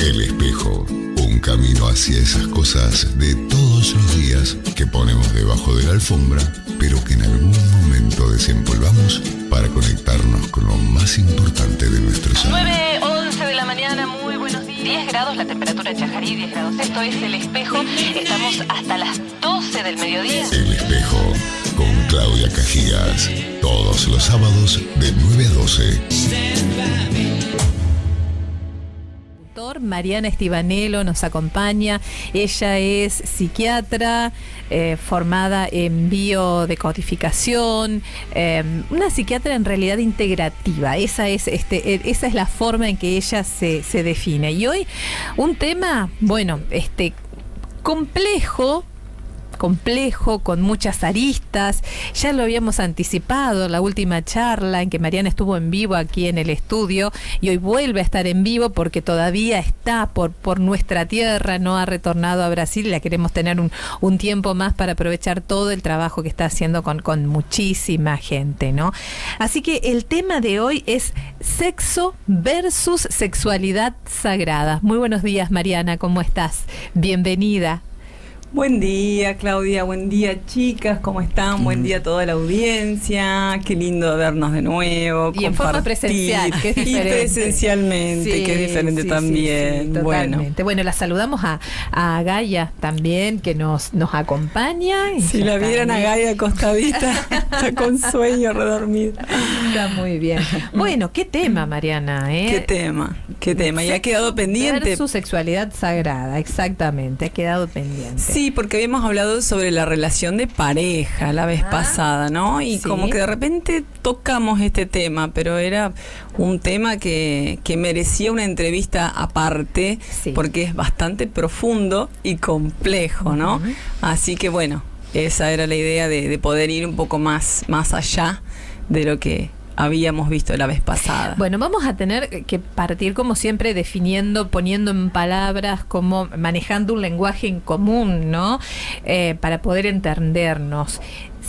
El espejo, un camino hacia esas cosas de todos los días que ponemos debajo de la alfombra, pero que en algún momento desempolvamos para conectarnos con lo más importante de nuestro ser. 9:11 de la mañana, muy buenos días. 10 grados la temperatura en Chajarí, 10 grados. Esto es El Espejo. Estamos hasta las 12 del mediodía. El espejo, con Claudia Cajigas, todos los sábados de 9 a 12. Mariana Estibanelo nos acompaña. Ella es psiquiatra, formada en biodecodificación, una psiquiatra en realidad integrativa. Esa es la forma en que ella se define. Y hoy un tema, complejo, con muchas aristas. Ya lo habíamos anticipado en la última charla en que Mariana estuvo en vivo aquí en el estudio, y hoy vuelve a estar en vivo porque todavía está por nuestra tierra, no ha retornado a Brasil, y la queremos tener un tiempo más para aprovechar todo el trabajo que está haciendo con muchísima gente, ¿no? Así que el tema de hoy es sexo versus sexualidad sagrada. Muy buenos días, Mariana, ¿cómo estás? Bienvenida. Buen día, Claudia, buen día, chicas, ¿cómo están? Buen día a toda la audiencia, qué lindo vernos de nuevo, y en forma presencial, que es diferente. Y presencialmente, sí, que es diferente también. Sí, totalmente. Bueno, la saludamos a Gaia también, que nos acompaña. Si la vieran a Gaia acostadita, está con sueño, redormida. Está muy bien. Bueno, qué tema, Mariana, ¿eh? Qué tema, y ha quedado pendiente. Su sexualidad sagrada, exactamente, ha quedado pendiente. Sí, porque habíamos hablado sobre la relación de pareja la vez pasada, ¿no? Y como que de repente tocamos este tema, pero era un tema que merecía una entrevista aparte, porque es bastante profundo y complejo, ¿no? Así que bueno, esa era la idea de poder ir un poco más allá de lo que habíamos visto la vez pasada. Bueno, vamos a tener que partir como siempre definiendo, poniendo en palabras, como manejando un lenguaje en común, ¿no? Para poder entendernos.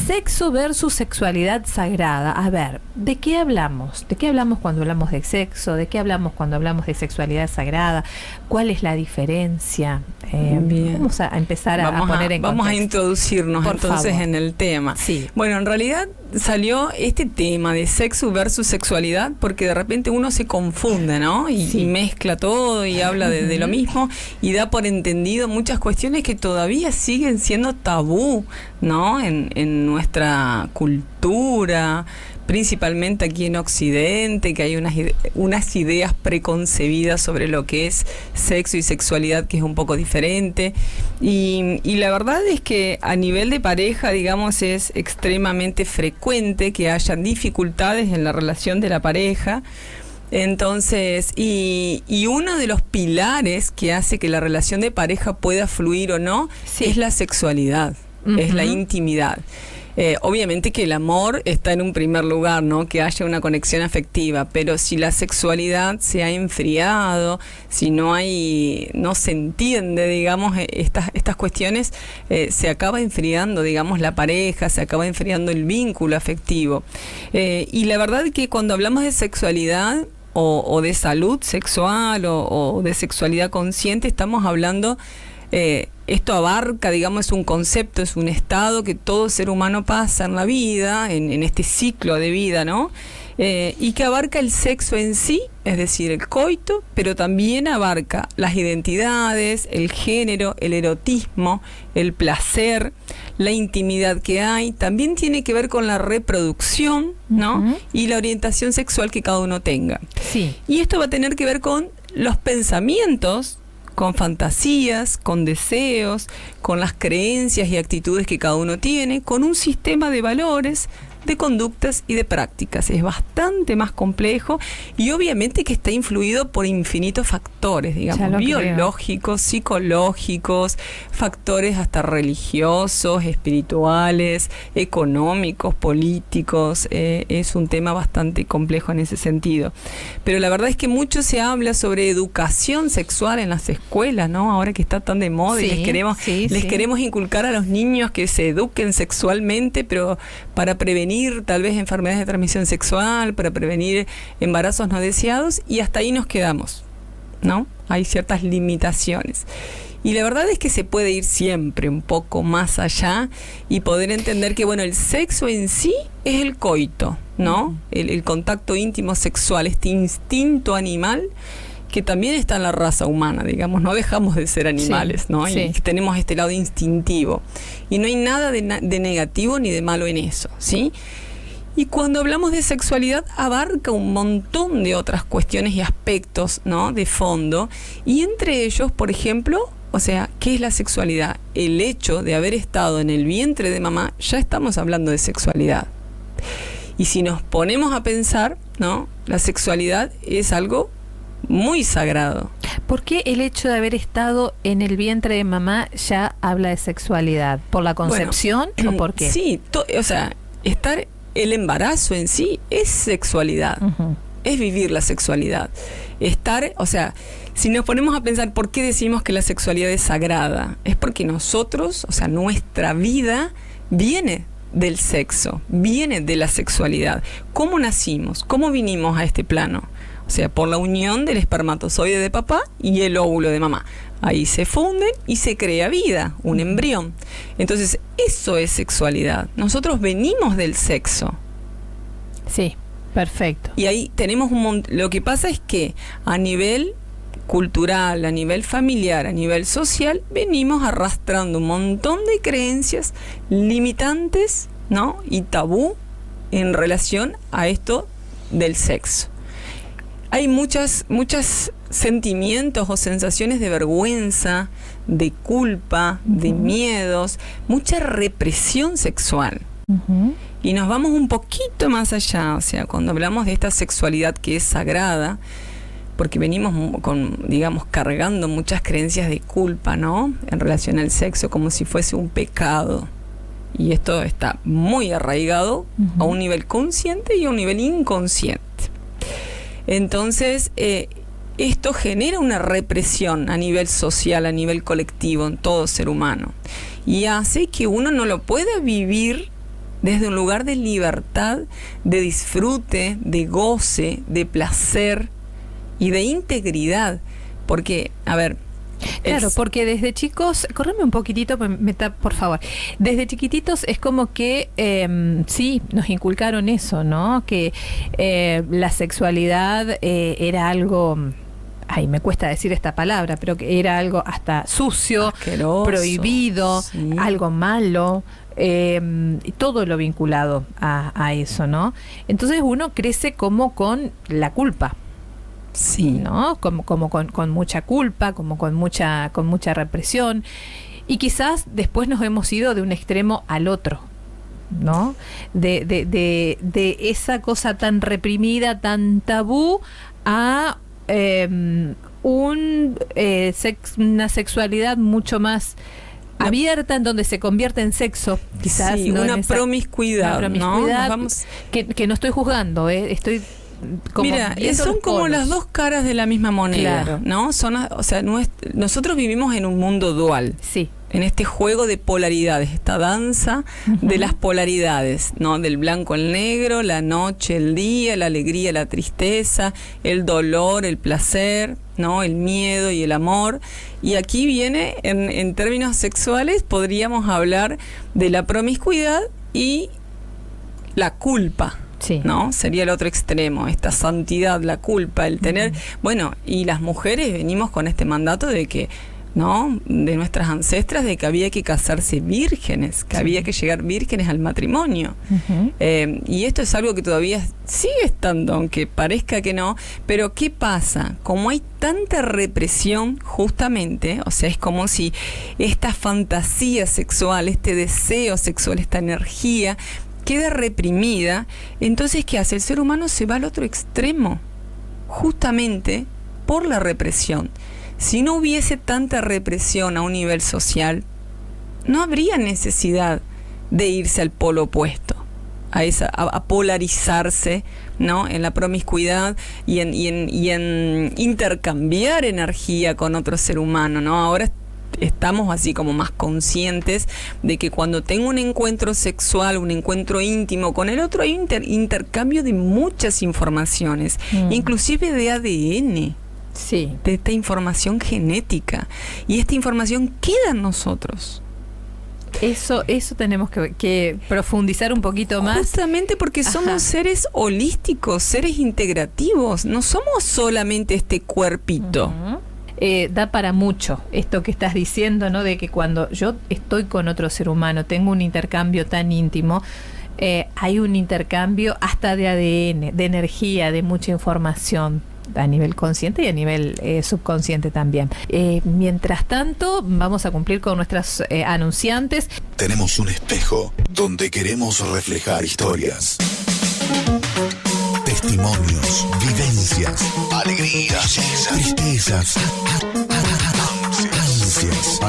Sexo versus sexualidad sagrada. A ver, ¿de qué hablamos? ¿De qué hablamos cuando hablamos de sexo? ¿De qué hablamos cuando hablamos de sexualidad sagrada? ¿Cuál es la diferencia? Vamos a empezar a poner en contexto. Vamos a introducirnos Por entonces favor. En el tema. Sí. Bueno, en realidad salió este tema de sexo versus sexualidad porque de repente uno se confunde, ¿no? Y mezcla todo y habla de lo mismo y da por entendido muchas cuestiones que todavía siguen siendo tabú, ¿no? En nuestra cultura, principalmente aquí en Occidente, que hay unas ideas preconcebidas sobre lo que es sexo y sexualidad, que es un poco diferente. Y la verdad es que a nivel de pareja, digamos, es extremadamente frecuente que haya dificultades en la relación de la pareja. Entonces, y uno de los pilares que hace que la relación de pareja pueda fluir o no es la sexualidad, es la intimidad. Obviamente que el amor está en un primer lugar, ¿no? Que haya una conexión afectiva, pero si la sexualidad se ha enfriado, si no se entiende, digamos, estas cuestiones, se acaba enfriando, digamos, la pareja, se acaba enfriando el vínculo afectivo. Y la verdad es que cuando hablamos de sexualidad o de salud sexual o de sexualidad consciente, estamos hablando... esto abarca, digamos, es un concepto, es un estado que todo ser humano pasa en la vida, en este ciclo de vida, ¿no? Y que abarca el sexo en sí, es decir, el coito, pero también abarca las identidades, el género, el erotismo, el placer, la intimidad que hay. También tiene que ver con la reproducción, ¿no? Y la orientación sexual que cada uno tenga. Sí. Y esto va a tener que ver con los pensamientos, con fantasías, con deseos, con las creencias y actitudes que cada uno tiene, con un sistema de valores, de conductas y de prácticas. Es bastante más complejo y obviamente que está influido por infinitos factores, digamos, biológicos, psicológicos, factores hasta religiosos, espirituales, económicos, políticos. Es un tema bastante complejo en ese sentido. Pero la verdad es que mucho se habla sobre educación sexual en las escuelas, ¿no? Ahora que está tan de moda y les queremos inculcar a los niños que se eduquen sexualmente, pero para prevenir tal vez enfermedades de transmisión sexual, para prevenir embarazos no deseados, y hasta ahí nos quedamos, ¿no? Hay ciertas limitaciones. Y la verdad es que se puede ir siempre un poco más allá y poder entender que, bueno, el sexo en sí es el coito, ¿no? El contacto íntimo sexual, este instinto animal que también está en la raza humana, digamos, no dejamos de ser animales, ¿no? Y tenemos este lado instintivo. Y no hay nada de negativo ni de malo en eso, ¿sí? Y cuando hablamos de sexualidad abarca un montón de otras cuestiones y aspectos, ¿no? De fondo. Y entre ellos, por ejemplo, o sea, ¿qué es la sexualidad? El hecho de haber estado en el vientre de mamá, ya estamos hablando de sexualidad. Y si nos ponemos a pensar, ¿no? La sexualidad es algo muy sagrado. ¿Por qué el hecho de haber estado en el vientre de mamá ya habla de sexualidad? ¿Por la concepción o por qué? Sí, o sea, el embarazo en sí es sexualidad. Es vivir la sexualidad. O sea, si nos ponemos a pensar por qué decimos que la sexualidad es sagrada, es porque nosotros, o sea, nuestra vida viene del sexo, viene de la sexualidad. ¿Cómo nacimos? ¿Cómo vinimos a este plano? O sea, por la unión del espermatozoide de papá y el óvulo de mamá. Ahí se funden y se crea vida, un embrión. Entonces, eso es sexualidad. Nosotros venimos del sexo. Sí, perfecto. Y ahí tenemos lo que pasa es que a nivel cultural, a nivel familiar, a nivel social, venimos arrastrando un montón de creencias limitantes, ¿no? Y tabú en relación a esto del sexo. Hay muchos sentimientos o sensaciones de vergüenza, de culpa, de miedos, mucha represión sexual. Y nos vamos un poquito más allá, o sea, cuando hablamos de esta sexualidad que es sagrada, porque venimos cargando muchas creencias de culpa, ¿no? En relación al sexo, como si fuese un pecado. Y esto está muy arraigado a un nivel consciente y a un nivel inconsciente. Entonces, esto genera una represión a nivel social, a nivel colectivo, en todo ser humano. Y hace que uno no lo pueda vivir desde un lugar de libertad, de disfrute, de goce, de placer y de integridad. Porque, a ver... Claro, porque desde chicos, córreme un poquitito, por favor. Desde chiquititos es como que sí, nos inculcaron eso, ¿no? Que la sexualidad era algo, ay, me cuesta decir esta palabra, pero que era algo hasta sucio, asqueroso, prohibido, sí, algo malo. Y todo lo vinculado a eso, ¿no? Entonces uno crece como con la culpa. Sí, ¿no? Como con mucha culpa, como con mucha represión. Y quizás después nos hemos ido de un extremo al otro, ¿no? De esa cosa tan reprimida, tan tabú, a una sexualidad mucho más abierta, en donde se convierte en sexo, quizás. Sí, ¿no? una promiscuidad, ¿no? Que no estoy juzgando, estoy... Mira, son como las dos caras de la misma moneda, claro, ¿no? O sea, nosotros vivimos en un mundo dual. Sí. En este juego de polaridades, esta danza de las polaridades, ¿no? Del blanco al negro, la noche, el día, la alegría, la tristeza, el dolor, el placer, ¿no? El miedo y el amor. Y aquí viene, en términos sexuales, podríamos hablar de la promiscuidad y la culpa. Sí. ¿No? Sería el otro extremo, esta santidad, la culpa, el tener... Bueno, y las mujeres venimos con este mandato de que, ¿no? De nuestras ancestras, de que había que casarse vírgenes, que había que llegar vírgenes al matrimonio. Y esto es algo que todavía sigue estando, aunque parezca que no. Pero ¿qué pasa? Como hay tanta represión, justamente, o sea, es como si esta fantasía sexual, este deseo sexual, esta energía queda reprimida, entonces ¿qué hace? El ser humano se va al otro extremo, justamente por la represión. Si no hubiese tanta represión a un nivel social, no habría necesidad de irse al polo opuesto, a polarizarse, ¿no? En la promiscuidad y en intercambiar energía con otro ser humano, ¿no? Ahora estamos así como más conscientes de que cuando tengo un encuentro sexual, un encuentro íntimo con el otro, hay un intercambio de muchas informaciones, inclusive de ADN. Sí. de esta información genética. Y esta información queda en nosotros. Eso tenemos que profundizar un poquito más. Justamente porque somos seres holísticos, seres integrativos. No somos solamente este cuerpito. Da para mucho esto que estás diciendo, ¿no? De que cuando yo estoy con otro ser humano, tengo un intercambio tan íntimo, hay un intercambio hasta de ADN, de energía, de mucha información a nivel consciente y a nivel subconsciente también. Mientras tanto, vamos a cumplir con nuestras anunciantes. Tenemos un espejo donde queremos reflejar historias, testimonios, vivencias, alegrías, tristezas, ansias,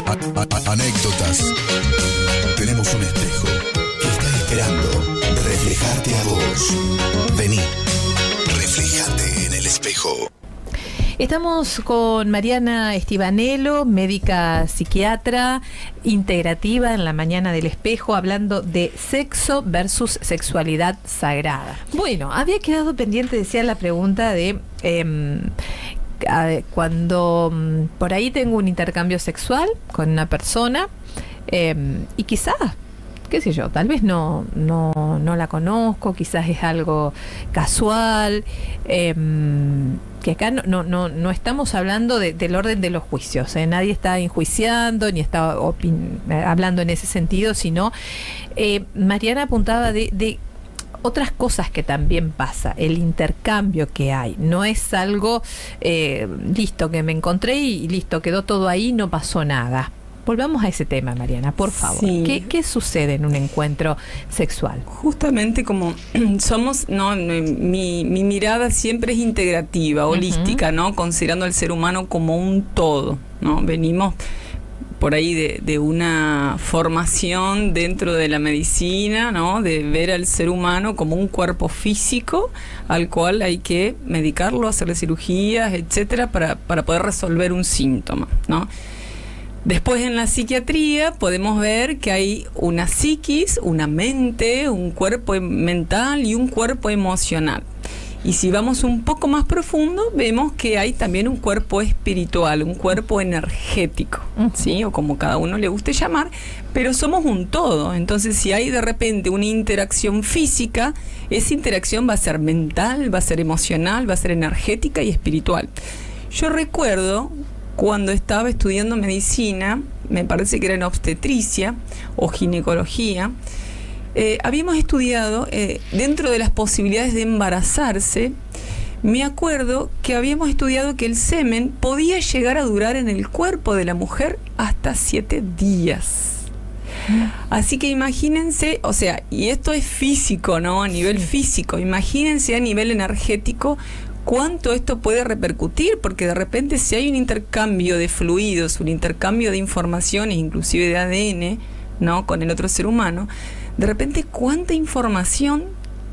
anécdotas. Tenemos un espejo que está esperando reflejarte a vos. Vení, refléjate en el espejo. Estamos con Mariana Estibanelo, médica psiquiatra integrativa en la Mañana del Espejo, hablando de sexo versus sexualidad sagrada. Bueno, había quedado pendiente, decía, la pregunta de cuando por ahí tengo un intercambio sexual con una persona y quizás, qué sé yo, tal vez no la conozco, quizás es algo casual, que acá no estamos hablando del orden de los juicios, nadie está enjuiciando ni está hablando en ese sentido, sino Mariana apuntaba de otras cosas que también pasa, el intercambio que hay, no es algo listo, que me encontré y listo, quedó todo ahí, no pasó nada. Volvamos a ese tema, Mariana, por favor. Sí. ¿Qué sucede en un encuentro sexual? Justamente como somos, mi mirada siempre es integrativa, holística, ¿no? Considerando al ser humano como un todo, ¿no? Venimos por ahí de una formación dentro de la medicina, ¿no? De ver al ser humano como un cuerpo físico al cual hay que medicarlo, hacerle cirugías, etcétera, para poder resolver un síntoma, ¿no? Después en la psiquiatría podemos ver que hay una psiquis, una mente, un cuerpo mental y un cuerpo emocional. Y si vamos un poco más profundo, vemos que hay también un cuerpo espiritual, un cuerpo energético, ¿sí? O como cada uno le guste llamar, pero somos un todo. Entonces, si hay de repente una interacción física, esa interacción va a ser mental, va a ser emocional, va a ser energética y espiritual. Yo recuerdo cuando estaba estudiando medicina, me parece que era en obstetricia o ginecología, habíamos estudiado, dentro de las posibilidades de embarazarse, me acuerdo que habíamos estudiado que el semen podía llegar a durar en el cuerpo de la mujer hasta 7 días. Así que imagínense, o sea, y esto es físico, ¿no? A nivel físico, imagínense a nivel energético cuánto esto puede repercutir, porque de repente si hay un intercambio de fluidos, un intercambio de informaciones, inclusive de ADN, ¿no? Con el otro ser humano, de repente cuánta información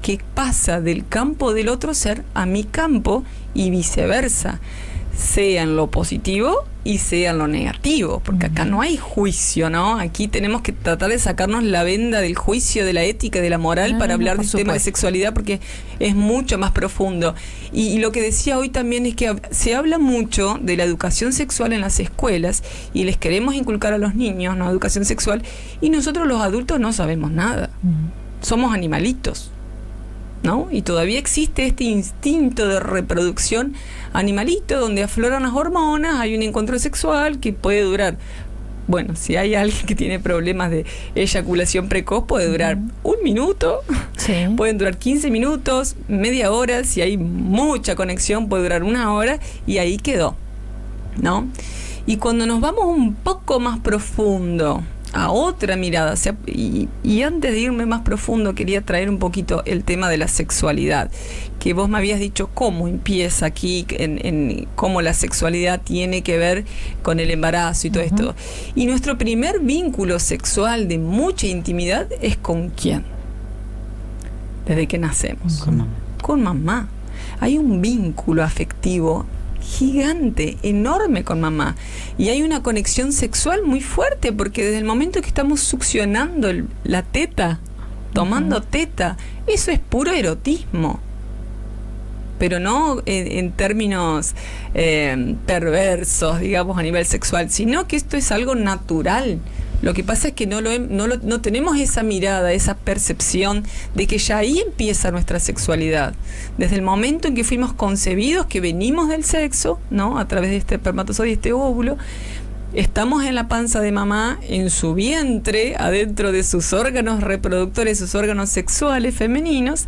que pasa del campo del otro ser a mi campo y viceversa, sea en lo positivo y sea en lo negativo, porque acá no hay juicio, ¿no? Aquí tenemos que tratar de sacarnos la venda del juicio, de la ética, de la moral, para hablar del tema de sexualidad, porque es mucho más profundo. Y lo que decía hoy también es que se habla mucho de la educación sexual en las escuelas y les queremos inculcar a los niños, ¿no? Educación sexual, y nosotros los adultos no sabemos nada. Somos animalitos, ¿no? Y todavía existe este instinto de reproducción animalito, donde afloran las hormonas, hay un encuentro sexual que puede durar, bueno, si hay alguien que tiene problemas de eyaculación precoz, puede durar 1 minuto, pueden durar 15 minutos, media hora, si hay mucha conexión puede durar 1 hora, y ahí quedó, ¿no? Y cuando nos vamos un poco más profundo, a otra mirada, o sea, y antes de irme más profundo quería traer un poquito el tema de la sexualidad, que vos me habías dicho cómo empieza aquí, en cómo la sexualidad tiene que ver con el embarazo y todo esto. Y nuestro primer vínculo sexual de mucha intimidad es ¿con quién? Desde que nacemos. Con mamá. Con mamá. Hay un vínculo afectivo gigante, enorme con mamá, y hay una conexión sexual muy fuerte, porque desde el momento que estamos succionando la teta, tomando teta, eso es puro erotismo, pero no en términos perversos, digamos, a nivel sexual, sino que esto es algo natural. Lo que pasa es que no tenemos esa mirada, esa percepción de que ya ahí empieza nuestra sexualidad. Desde el momento en que fuimos concebidos, que venimos del sexo, ¿no? A través de este espermatozoide y este óvulo, estamos en la panza de mamá, en su vientre, adentro de sus órganos reproductores, sus órganos sexuales femeninos,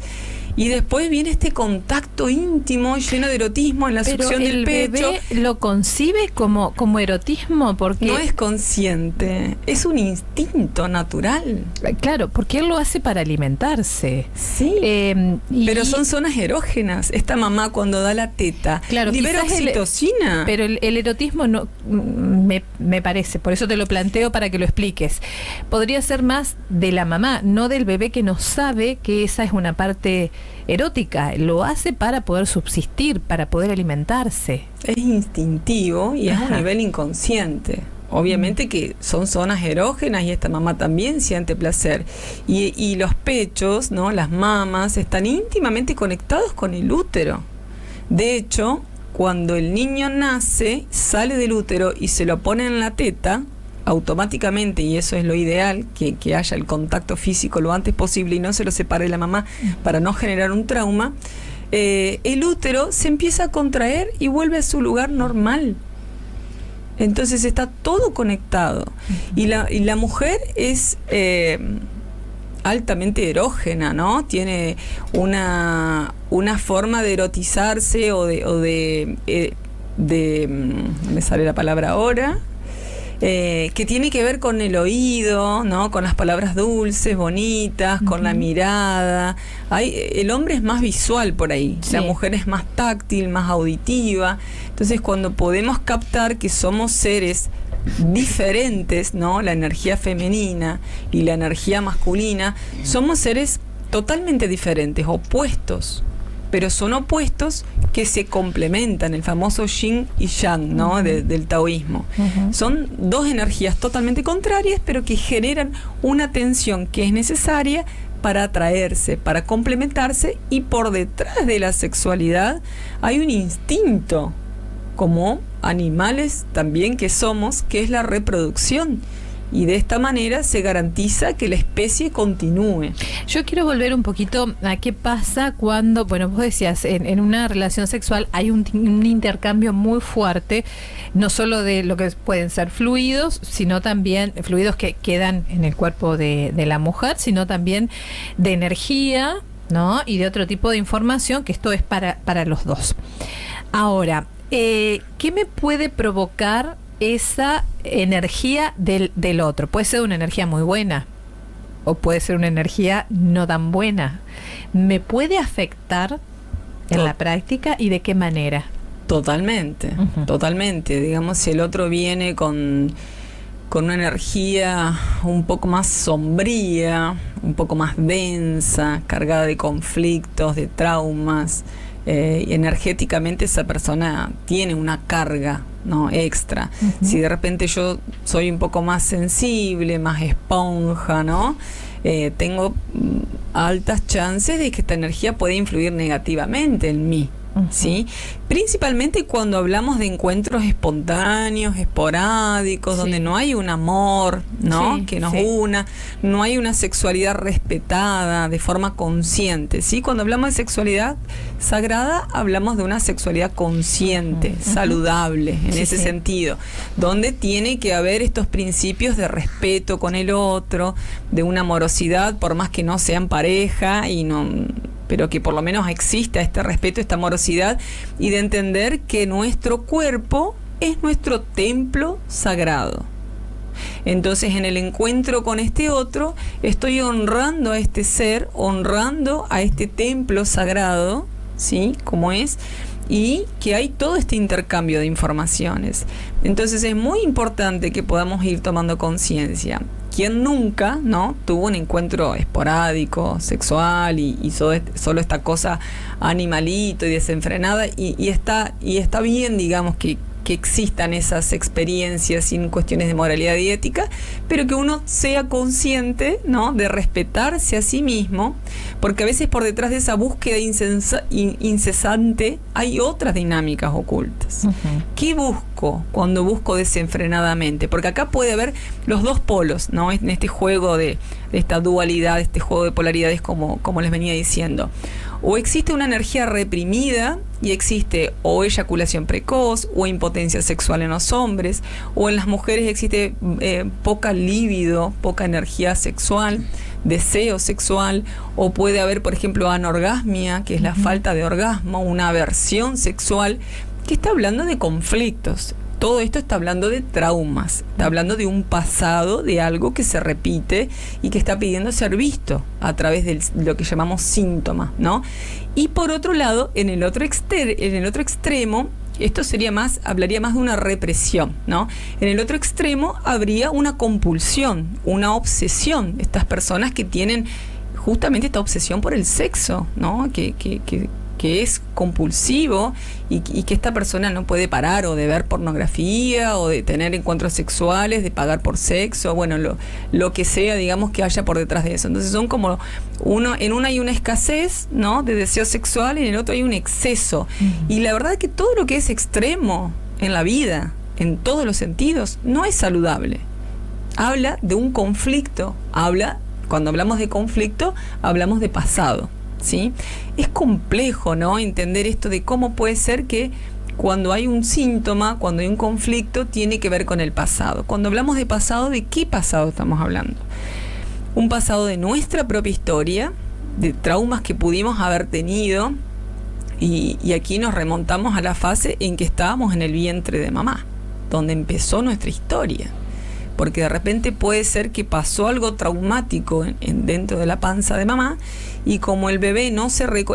y después viene este contacto íntimo, lleno de erotismo en la succión del pecho. ¿El bebé lo concibe como erotismo? Porque no es consciente, es un instinto natural. Claro, porque él lo hace para alimentarse. Sí, pero son zonas erógenas. Esta mamá cuando da la teta, claro, libera oxitocina. Pero el erotismo no me parece, por eso te lo planteo para que lo expliques. Podría ser más de la mamá, no del bebé, que no sabe que esa es una parte erótica. Lo hace para poder subsistir, para poder alimentarse. Es instintivo y es a un nivel inconsciente. Obviamente que son zonas erógenas y esta mamá también siente placer. Y los pechos, ¿no? Las mamas están íntimamente conectados con el útero. De hecho, cuando el niño nace, sale del útero y se lo pone en la teta, automáticamente, y eso es lo ideal, que haya el contacto físico lo antes posible y no se lo separe de la mamá para no generar un trauma, el útero se empieza a contraer y vuelve a su lugar normal. Entonces está todo conectado. Y la mujer es altamente erógena, ¿no? Tiene una forma de erotizarse o de me sale la palabra ahora, que tiene que ver con el oído, ¿no? Con las palabras dulces, bonitas, con la mirada. El hombre es más visual por ahí, sí. La mujer es más táctil, más auditiva. Entonces, cuando podemos captar que somos seres diferentes, ¿no? La energía femenina y la energía masculina, somos seres totalmente diferentes, opuestos. Pero son opuestos que se complementan, el famoso yin y yang, ¿no? Del taoísmo. Son dos energías totalmente contrarias, pero que generan una tensión que es necesaria para atraerse, para complementarse, y por detrás de la sexualidad hay un instinto, como animales también que somos, que es la reproducción. Y de esta manera se garantiza que la especie continúe. Yo quiero volver un poquito a qué pasa cuando, bueno, vos decías, en una relación sexual hay un intercambio muy fuerte, no solo de lo que pueden ser fluidos, sino también fluidos que quedan en el cuerpo de la mujer, sino también de energía, ¿no? Y de otro tipo de información, que esto es para los dos. Ahora, ¿qué me puede provocar esa energía del otro? Puede ser una energía muy buena o puede ser una energía no tan buena. ¿Me puede afectar en la práctica y de qué manera? Totalmente, totalmente. Digamos, si el otro viene con una energía un poco más sombría, un poco más densa, cargada de conflictos, de traumas, y energéticamente esa persona tiene una carga, ¿no? Extra. Si de repente yo soy un poco más sensible, más esponja, ¿no? Tengo altas chances de que esta energía pueda influir negativamente en mí. ¿Sí? Principalmente cuando hablamos de encuentros espontáneos, esporádicos, donde no hay un amor, ¿no? Que nos una, no hay una sexualidad respetada de forma consciente, ¿sí? Cuando hablamos de sexualidad sagrada, hablamos de una sexualidad consciente, saludable, en ese sentido, donde tiene que haber estos principios de respeto con el otro, de una amorosidad, por más que no sean pareja, pero que por lo menos exista este respeto, esta amorosidad, y de entender que nuestro cuerpo es nuestro templo sagrado. Entonces, en el encuentro con este otro, estoy honrando a este ser, honrando a este templo sagrado, ¿sí? Como es, y que hay todo este intercambio de informaciones. Entonces, es muy importante que podamos ir tomando conciencia. ¿Quién nunca, no, tuvo un encuentro esporádico, sexual y solo esta cosa animalito y desenfrenada? Y está bien, digamos, que que existan esas experiencias sin cuestiones de moralidad y ética, pero que uno sea consciente, ¿no?, de respetarse a sí mismo, porque a veces por detrás de esa búsqueda incesante hay otras dinámicas ocultas. Uh-huh. ¿Qué busco cuando busco desenfrenadamente? Porque acá puede haber los dos polos, ¿no?, en este juego de esta dualidad, este juego de polaridades, como les venía diciendo. O existe una energía reprimida y existe o eyaculación precoz o impotencia sexual en los hombres, o en las mujeres existe poca libido, poca energía sexual, deseo sexual, o puede haber, por ejemplo, anorgasmia, que es la falta de orgasmo, una aversión sexual, que está hablando de conflictos. Todo esto está hablando de traumas, está hablando de un pasado, de algo que se repite y que está pidiendo ser visto a través de lo que llamamos síntomas, ¿no? Y por otro lado, en el otro extremo, esto hablaría más de una represión, ¿no? En el otro extremo habría una compulsión, una obsesión. Estas personas que tienen justamente esta obsesión por el sexo, ¿no? Que es compulsivo y que esta persona no puede parar, o de ver pornografía, o de tener encuentros sexuales, de pagar por sexo, bueno, lo que sea, digamos, que haya por detrás de eso. Entonces son como en una hay una escasez, ¿no?, de deseo sexual, y en el otro hay un exceso. Uh-huh. Y la verdad es que todo lo que es extremo en la vida, en todos los sentidos, no es saludable. Habla de un conflicto, cuando hablamos de conflicto, hablamos de pasado, ¿sí? Es complejo, ¿no?, entender esto de cómo puede ser que cuando hay un síntoma, cuando hay un conflicto, tiene que ver con el pasado. Cuando hablamos de pasado, ¿de qué pasado estamos hablando? Un pasado de nuestra propia historia, de traumas que pudimos haber tenido, y aquí nos remontamos a la fase en que estábamos en el vientre de mamá, donde empezó nuestra historia. Porque de repente puede ser que pasó algo traumático dentro de la panza de mamá, y como el bebé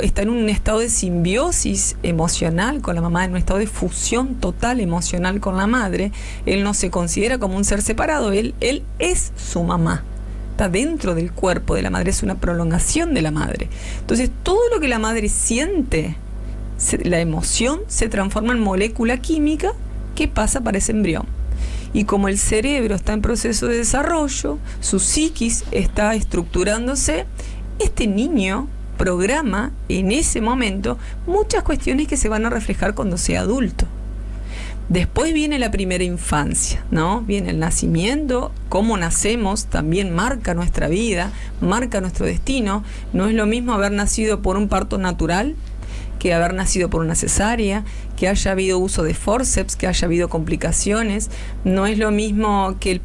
está en un estado de simbiosis emocional con la mamá, en un estado de fusión total emocional con la madre, él no se considera como un ser separado, él es su mamá, está dentro del cuerpo de la madre, es una prolongación de la madre. Entonces todo lo que la madre siente, la emoción, se transforma en molécula química que pasa para ese embrión. Y como el cerebro está en proceso de desarrollo, su psiquis está estructurándose, este niño programa en ese momento muchas cuestiones que se van a reflejar cuando sea adulto. Después viene la primera infancia, ¿no? Viene el nacimiento, cómo nacemos también marca nuestra vida, marca nuestro destino. No es lo mismo haber nacido por un parto natural que haber nacido por una cesárea, que haya habido uso de forceps, que haya habido complicaciones. No es lo mismo que el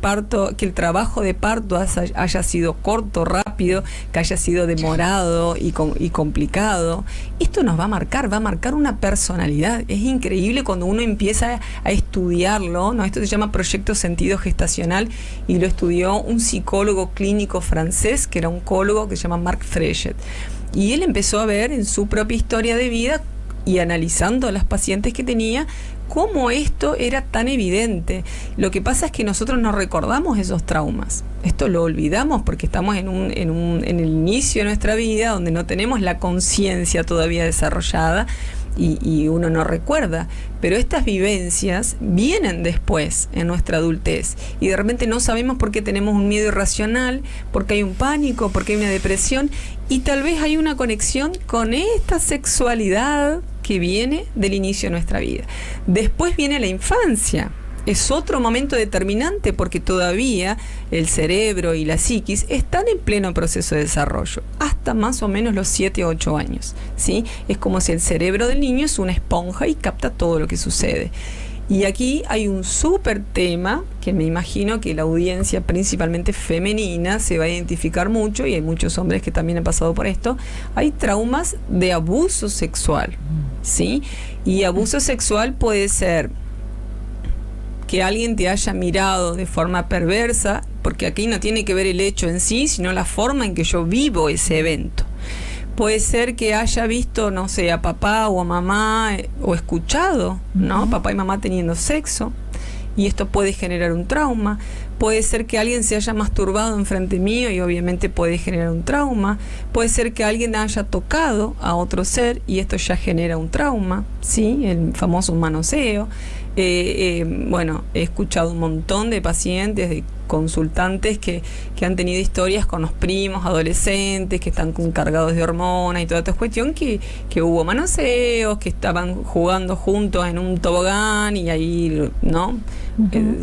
trabajo de parto haya sido corto, rápido, que haya sido demorado y complicado. Esto nos va a marcar una personalidad. Es increíble cuando uno empieza a estudiarlo, ¿no? Esto se llama proyecto sentido gestacional, y lo estudió un psicólogo clínico francés, que era un oncólogo, que se llama Marc Frechet. Y él empezó a ver en su propia historia de vida, y analizando a las pacientes que tenía, cómo esto era tan evidente. Lo que pasa es que nosotros no recordamos esos traumas. Esto lo olvidamos porque estamos en el inicio de nuestra vida, donde no tenemos la conciencia todavía desarrollada, y uno no recuerda. Pero estas vivencias vienen después, en nuestra adultez, y de repente no sabemos por qué tenemos un miedo irracional, porque hay un pánico, porque hay una depresión, y tal vez hay una conexión con esta sexualidad que viene del inicio de nuestra vida. Después viene la infancia. Es otro momento determinante, porque todavía el cerebro y la psiquis están en pleno proceso de desarrollo, hasta más o menos los 7 o 8 años, ¿sí? Es como si el cerebro del niño es una esponja y capta todo lo que sucede. Y aquí hay un súper tema que me imagino que la audiencia, principalmente femenina, se va a identificar mucho, y hay muchos hombres que también han pasado por esto. Hay traumas de abuso sexual, ¿sí? Y abuso sexual puede ser que alguien te haya mirado de forma perversa, porque aquí no tiene que ver el hecho en sí, sino la forma en que yo vivo ese evento. Puede ser que haya visto, no sé, a papá o a mamá, o escuchado, ¿no? Papá y mamá teniendo sexo, y esto puede generar un trauma. Puede ser que alguien se haya masturbado enfrente mío y obviamente puede generar un trauma. Puede ser que alguien haya tocado a otro ser y esto ya genera un trauma, ¿sí? El famoso manoseo. Bueno, he escuchado un montón de pacientes, de consultantes que han tenido historias con los primos, adolescentes, que están cargados de hormonas y toda esta cuestión, que hubo manoseos, que estaban jugando juntos en un tobogán y ahí, ¿no?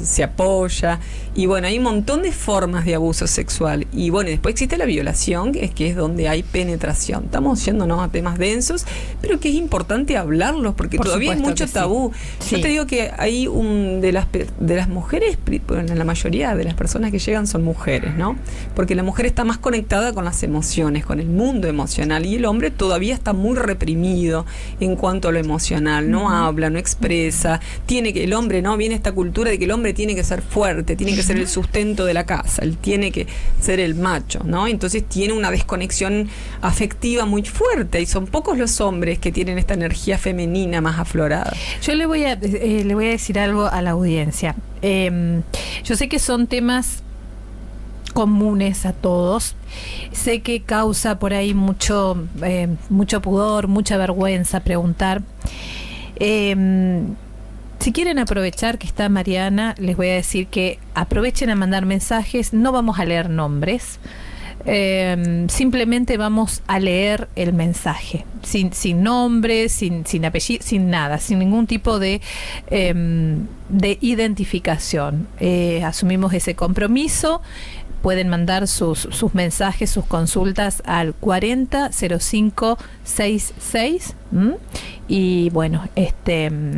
Se apoya. Y bueno, hay un montón de formas de abuso sexual. Y bueno, después existe la violación, que es donde hay penetración. Estamos yéndonos a temas densos, pero que es importante hablarlos, porque todavía hay mucho tabú. Sí. Yo te digo que hay de las mujeres, bueno, la mayoría de las personas que llegan son mujeres, ¿no? Porque la mujer está más conectada con las emociones, con el mundo emocional, y el hombre todavía está muy reprimido en cuanto a lo emocional, no habla, no expresa, el hombre, ¿no? Viene esta cultura de que el hombre tiene que ser fuerte, tiene que ser el sustento de la casa, él tiene que ser el macho, ¿no? Entonces tiene una desconexión afectiva muy fuerte, y son pocos los hombres que tienen esta energía femenina más aflorada. Yo le voy a decir algo a la audiencia. Yo sé que son temas comunes a todos. Sé que causa por ahí mucho pudor, mucha vergüenza preguntar. Si quieren aprovechar que está Mariana, les voy a decir que aprovechen a mandar mensajes. No vamos a leer nombres. Simplemente vamos a leer el mensaje sin nombre, sin apellido, sin nada, sin ningún tipo de identificación. Asumimos ese compromiso. Pueden mandar sus mensajes, sus consultas al 400566. Y bueno,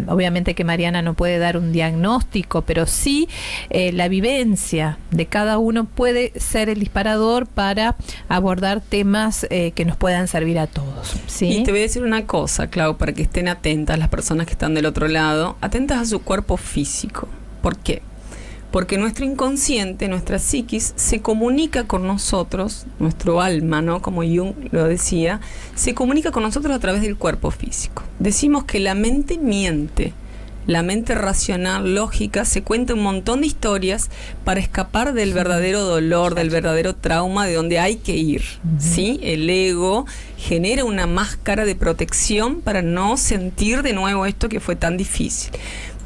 obviamente que Mariana no puede dar un diagnóstico, pero sí la vivencia de cada uno puede ser el disparador para abordar temas que nos puedan servir a todos, ¿sí? Y te voy a decir una cosa, Clau, para que estén atentas las personas que están del otro lado, atentas a su cuerpo físico. ¿Por qué? Porque nuestro inconsciente, nuestra psiquis, se comunica con nosotros, nuestro alma, ¿no? Como Jung lo decía, se comunica con nosotros a través del cuerpo físico. Decimos que la mente miente. La mente racional, lógica, se cuenta un montón de historias para escapar del verdadero dolor, del verdadero trauma, de donde hay que ir, ¿sí? El ego genera una máscara de protección para no sentir de nuevo esto que fue tan difícil.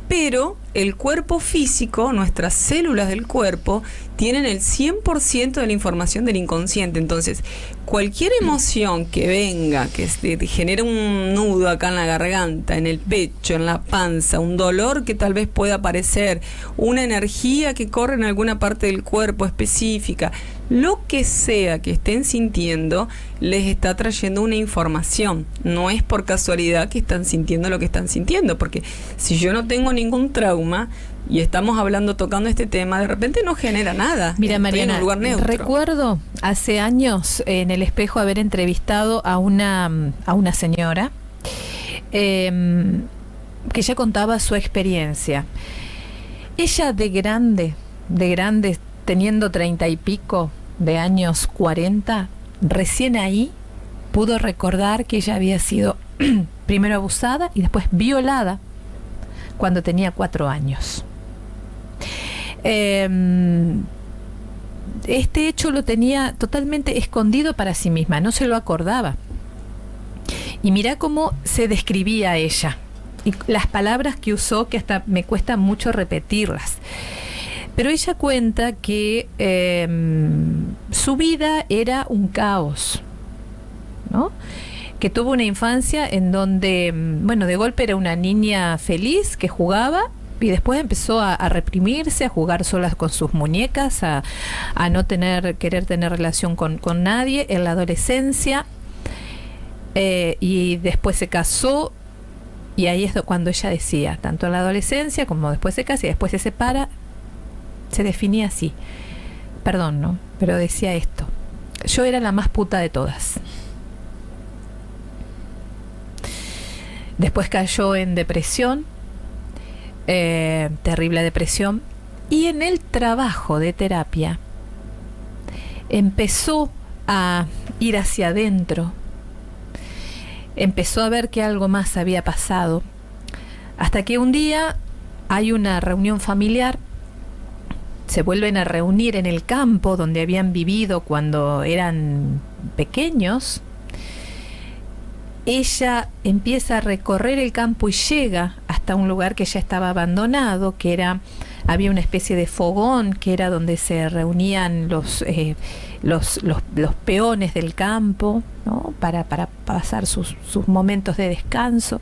Pero el cuerpo físico, nuestras células del cuerpo, tienen el 100% de la información del inconsciente. Entonces, cualquier emoción que venga, que te genere un nudo acá en la garganta, en el pecho, en la panza, un dolor que tal vez pueda aparecer, una energía que corre en alguna parte del cuerpo específica, lo que sea que estén sintiendo, les está trayendo una información. No es por casualidad que están sintiendo lo que están sintiendo, porque si yo no tengo ningún trauma y estamos tocando este tema, de repente no genera nada. Mira, Mariana, en un lugar neutro. Recuerdo hace años en El Espejo haber entrevistado a una señora que ella contaba su experiencia. Ella de grande, teniendo 30 y pico de años, 40, recién ahí pudo recordar que ella había sido primero abusada y después violada cuando tenía 4 años. Este hecho lo tenía totalmente escondido para sí misma, no se lo acordaba. Y mirá cómo se describía ella y las palabras que usó, que hasta me cuesta mucho repetirlas. Pero ella cuenta que su vida era un caos, ¿no? Que tuvo una infancia en donde, bueno, de golpe era una niña feliz que jugaba y después empezó a reprimirse, a jugar solas con sus muñecas, a no querer tener relación con nadie en la adolescencia, y después se casó. Y ahí es cuando ella decía, tanto en la adolescencia como después se casa y después se separa, se definía así. Perdón, ¿no? Pero decía esto: yo era la más puta de todas. Después cayó en depresión, terrible depresión, y en el trabajo de terapia empezó a ir hacia adentro, empezó a ver que algo más había pasado, hasta que un día hay una reunión familiar, se vuelven a reunir en el campo donde habían vivido cuando eran pequeños. Ella empieza a recorrer el campo y llega hasta un lugar que ya estaba abandonado, había una especie de fogón que era donde se reunían los peones del campo, ¿no? para pasar sus momentos de descanso.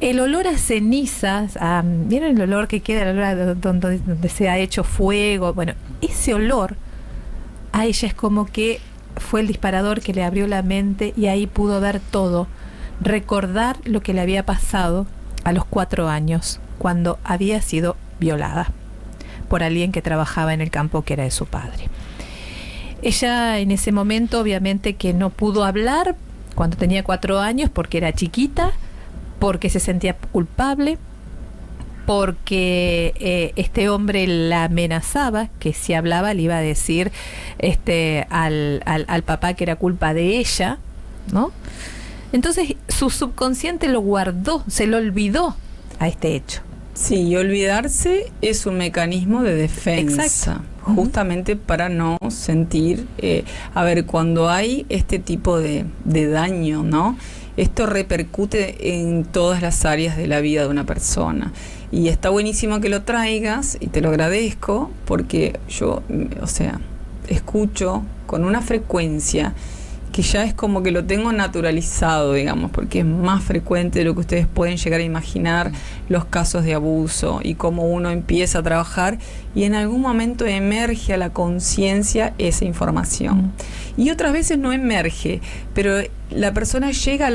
El olor a cenizas, ¿vieron el olor que queda, el olor donde se ha hecho fuego? Bueno, ese olor a ella es como que fue el disparador que le abrió la mente y ahí pudo ver todo, recordar lo que le había pasado a los 4 años, cuando había sido violada por alguien que trabajaba en el campo que era de su padre. Ella en ese momento obviamente que no pudo hablar cuando tenía 4 años porque era chiquita, porque se sentía culpable, porque este hombre la amenazaba, que si hablaba le iba a decir al papá que era culpa de ella, ¿no? Entonces su subconsciente lo guardó, se lo olvidó a este hecho. Sí, y olvidarse es un mecanismo de defensa. Exacto. Justamente para no sentir, cuando hay este tipo de daño, ¿no? Esto repercute en todas las áreas de la vida de una persona. Y está buenísimo que lo traigas y te lo agradezco porque yo, escucho con una frecuencia que ya es como que lo tengo naturalizado, digamos, porque es más frecuente de lo que ustedes pueden llegar a imaginar los casos de abuso y cómo uno empieza a trabajar y en algún momento emerge a la conciencia esa información. Y otras veces no emerge, pero la persona llega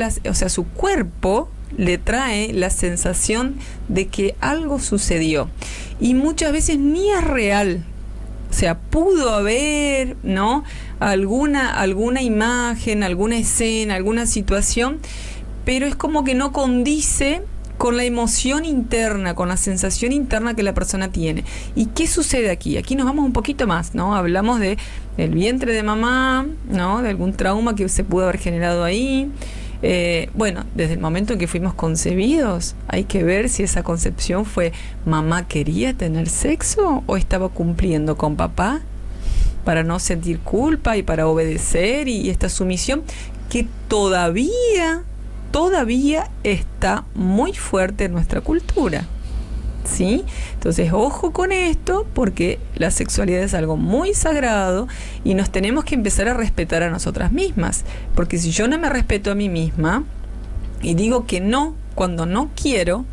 su cuerpo le trae la sensación de que algo sucedió y muchas veces ni es real. O sea, pudo haber, ¿no?, alguna imagen, alguna escena, alguna situación, pero es como que no condice con la emoción interna, con la sensación interna que la persona tiene. ¿Y qué sucede aquí? Aquí nos vamos un poquito más, ¿no? Hablamos del vientre de mamá, ¿no?, de algún trauma que se pudo haber generado ahí. Desde el momento en que fuimos concebidos, hay que ver si esa concepción fue mamá quería tener sexo o estaba cumpliendo con papá para no sentir culpa y para obedecer y esta sumisión que todavía está muy fuerte en nuestra cultura. ¿Sí? Entonces, ojo con esto, porque la sexualidad es algo muy sagrado y nos tenemos que empezar a respetar a nosotras mismas. Porque si yo no me respeto a mí misma y digo que no cuando no quiero,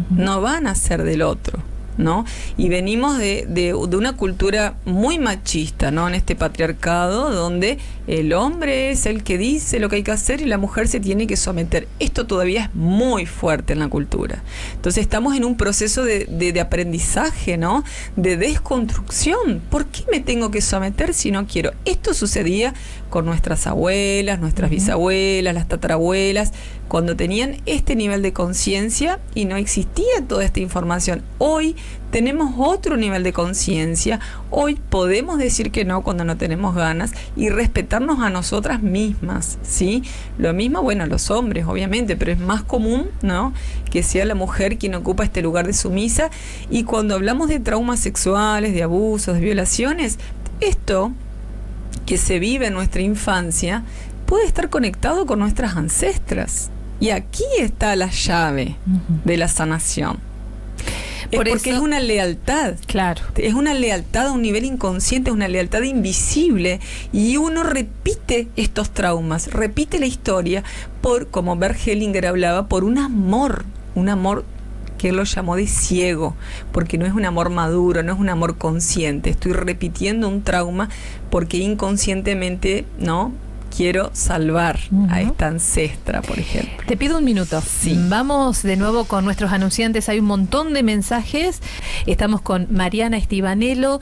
no van a ser del otro, ¿no? Y venimos de una cultura muy machista, ¿no?, en este patriarcado donde el hombre es el que dice lo que hay que hacer y la mujer se tiene que someter. Esto todavía es muy fuerte en la cultura. Entonces estamos en un proceso de aprendizaje, ¿no?, de desconstrucción. ¿Por qué me tengo que someter si no quiero? Esto sucedía con nuestras abuelas, nuestras bisabuelas, las tatarabuelas, cuando tenían este nivel de conciencia y no existía toda esta información. Hoy tenemos otro nivel de conciencia, hoy podemos decir que no cuando no tenemos ganas y respetarnos a nosotras mismas, ¿sí? Lo mismo, los hombres, obviamente, pero es más común, ¿no?, que sea la mujer quien ocupa este lugar de sumisa. Y cuando hablamos de traumas sexuales, de abusos, de violaciones, esto que se vive en nuestra infancia puede estar conectado con nuestras ancestras. Y aquí está la llave de la sanación. Porque es una lealtad. Claro. Es una lealtad a un nivel inconsciente, es una lealtad invisible. Y uno repite estos traumas, repite la historia como Bert Hellinger hablaba, por un amor que él lo llamó de ciego, porque no es un amor maduro, no es un amor consciente. Estoy repitiendo un trauma porque inconscientemente, ¿no?, quiero salvar a esta ancestra, por ejemplo. Te pido un minuto. Sí. Vamos de nuevo con nuestros anunciantes. Hay un montón de mensajes. Estamos con Mariana Estibanelo,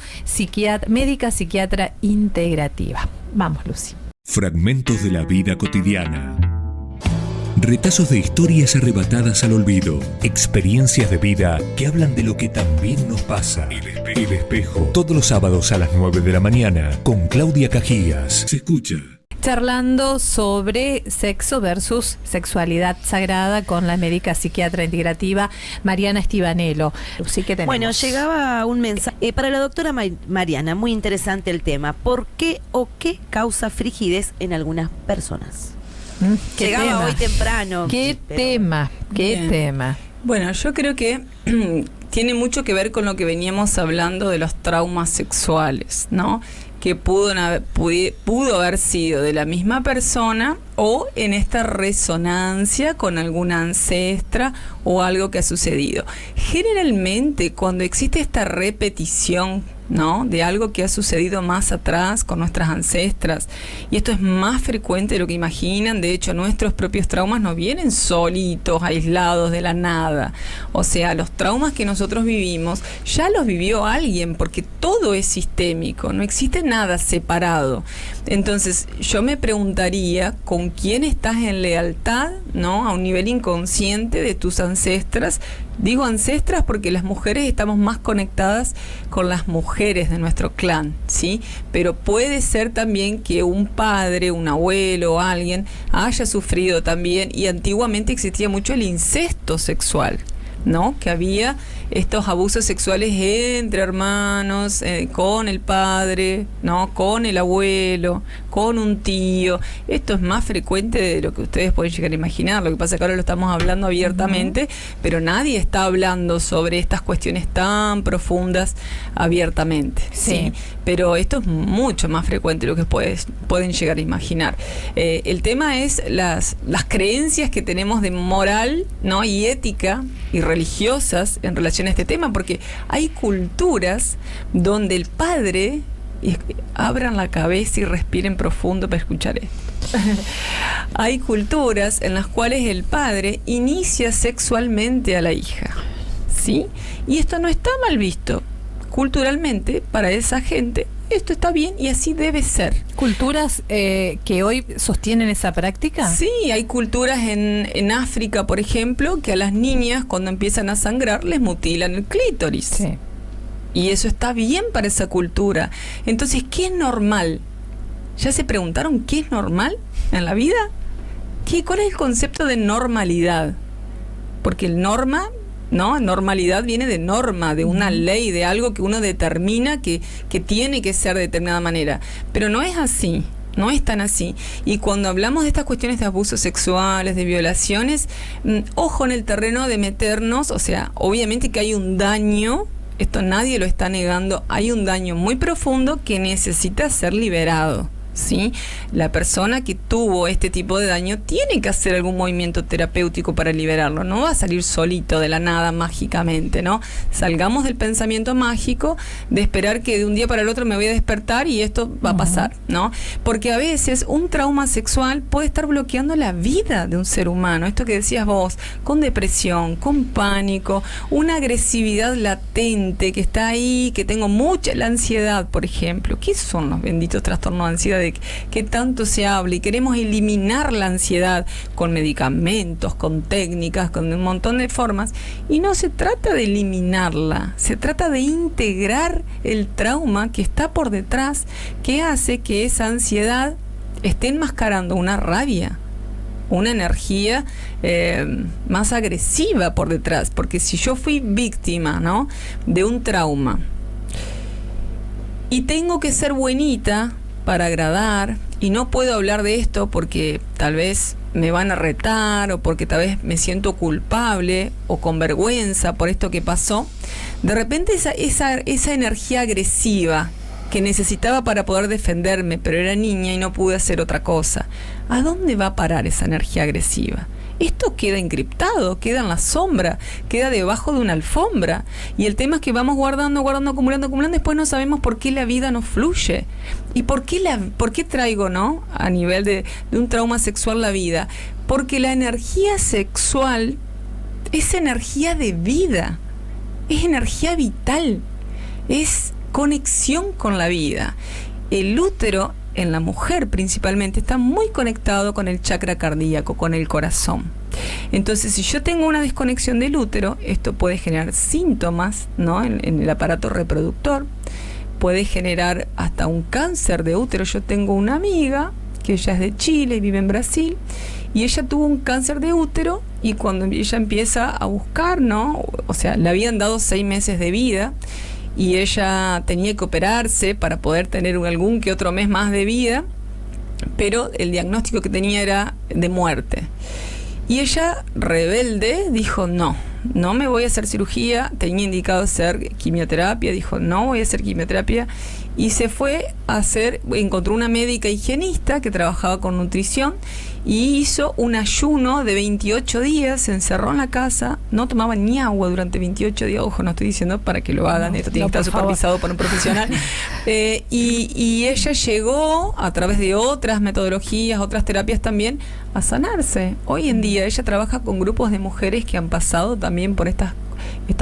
médica psiquiatra integrativa. Vamos, Lucy. Fragmentos de la vida cotidiana. Retazos de historias arrebatadas al olvido. Experiencias de vida que hablan de lo que también nos pasa. El espejo. Todos los sábados a las 9 de la mañana con Claudia Cajías. Se escucha. charlando sobre sexo versus sexualidad sagrada con la médica psiquiatra integrativa Mariana Estibanelo. Sí, que tenemos. Bueno, llegaba un mensaje para la doctora Mariana, muy interesante el tema. ¿Por qué o qué causa frigidez en algunas personas? Llegaba tema. Hoy temprano. ¿Qué tema? Bueno, yo creo que tiene mucho que ver con lo que veníamos hablando de los traumas sexuales, ¿no? Que pudo haber sido de la misma persona o en esta resonancia con alguna ancestra o algo que ha sucedido. Generalmente, cuando existe esta repetición, ¿no?, de algo que ha sucedido más atrás con nuestras ancestras, y esto es más frecuente de lo que imaginan. De hecho, nuestros propios traumas no vienen solitos, aislados de la nada. O sea, los traumas que nosotros vivimos ya los vivió alguien, porque todo es sistémico, no existe nada separado. Entonces, yo me preguntaría con quién estás en lealtad, ¿no?, a un nivel inconsciente de tus ancestras. Digo ancestras porque las mujeres estamos más conectadas con las mujeres de nuestro clan, ¿sí? Pero puede ser también que un padre, un abuelo o alguien haya sufrido también, y antiguamente existía mucho el incesto sexual, ¿no? Que había estos abusos sexuales entre hermanos, con el padre, ¿no?, con el abuelo, con un tío. Esto es más frecuente de lo que ustedes pueden llegar a imaginar. Lo que pasa es que ahora lo estamos hablando abiertamente, pero nadie está hablando sobre estas cuestiones tan profundas abiertamente, ¿sí? Pero esto es mucho más frecuente de lo que pueden llegar a imaginar. El tema es las creencias que tenemos de moral, ¿no?, y ética y religiosas en relación a este tema, porque hay culturas donde el padre, y abran la cabeza y respiren profundo para escuchar esto. Hay culturas en las cuales el padre inicia sexualmente a la hija, ¿sí? Y esto no está mal visto. Culturalmente, para esa gente, esto está bien y así debe ser. ¿Culturas que hoy sostienen esa práctica? Sí, hay culturas en África, por ejemplo, que a las niñas cuando empiezan a sangrar les mutilan el clítoris. Sí. Y eso está bien para esa cultura. Entonces, ¿qué es normal? ¿Ya se preguntaron qué es normal en la vida? ¿Cuál es el concepto de normalidad? Porque el norma, ¿no?, normalidad viene de norma, de una ley, de algo que uno determina que tiene que ser de determinada manera. Pero no es así, no es tan así. Y cuando hablamos de estas cuestiones de abusos sexuales, de violaciones, ojo en el terreno de meternos, o sea, obviamente que hay un daño, esto nadie lo está negando, hay un daño muy profundo que necesita ser liberado, ¿sí? La persona que tuvo este tipo de daño tiene que hacer algún movimiento terapéutico para liberarlo, no va a salir solito de la nada mágicamente, ¿no? Salgamos del pensamiento mágico de esperar que de un día para el otro me voy a despertar y esto va a pasar, ¿no? Porque a veces un trauma sexual puede estar bloqueando la vida de un ser humano, esto que decías vos, con depresión, con pánico, una agresividad latente que está ahí, que tengo mucha, la ansiedad, por ejemplo. ¿Qué son los benditos trastornos de ansiedad de que tanto se habla? Y queremos eliminar la ansiedad con medicamentos, con técnicas, con un montón de formas, y no se trata de eliminarla, se trata de integrar el trauma que está por detrás, que hace que esa ansiedad esté enmascarando una rabia, una energía más agresiva por detrás. Porque si yo fui víctima, ¿no?, de un trauma y tengo que ser buenita para agradar, y no puedo hablar de esto porque tal vez me van a retar, o porque tal vez me siento culpable o con vergüenza por esto que pasó, de repente esa energía agresiva que necesitaba para poder defenderme, pero era niña y no pude hacer otra cosa, ¿a dónde va a parar esa energía agresiva? Esto queda encriptado, queda en la sombra, queda debajo de una alfombra. Y el tema es que vamos guardando, acumulando, después no sabemos por qué la vida no fluye. ¿Y por qué traigo, ¿no?, a nivel de un trauma sexual la vida? Porque la energía sexual es energía de vida, es energía vital, es conexión con la vida. El útero en la mujer principalmente está muy conectado con el chakra cardíaco, con el corazón. Entonces, si yo tengo una desconexión del útero, esto puede generar síntomas, ¿no?, en el aparato reproductor, puede generar hasta un cáncer de útero. Yo tengo una amiga que ella es de Chile y vive en Brasil, y ella tuvo un cáncer de útero, y cuando ella empieza a buscar, ¿no? O sea, le habían dado 6 meses de vida, y ella tenía que operarse para poder tener algún que otro mes más de vida, pero el diagnóstico que tenía era de muerte. Y ella, rebelde, dijo, no me voy a hacer cirugía, tenía indicado hacer quimioterapia, dijo, no voy a hacer quimioterapia, y se fue a encontró una médica higienista que trabajaba con nutrición, y hizo un ayuno de 28 días, se encerró en la casa, no tomaba ni agua durante 28 días, ojo, no estoy diciendo para que lo hagan, esto tiene que estar supervisado por un profesional, y ella llegó a través de otras metodologías, otras terapias también, a sanarse. Hoy en día ella trabaja con grupos de mujeres que han pasado también por estas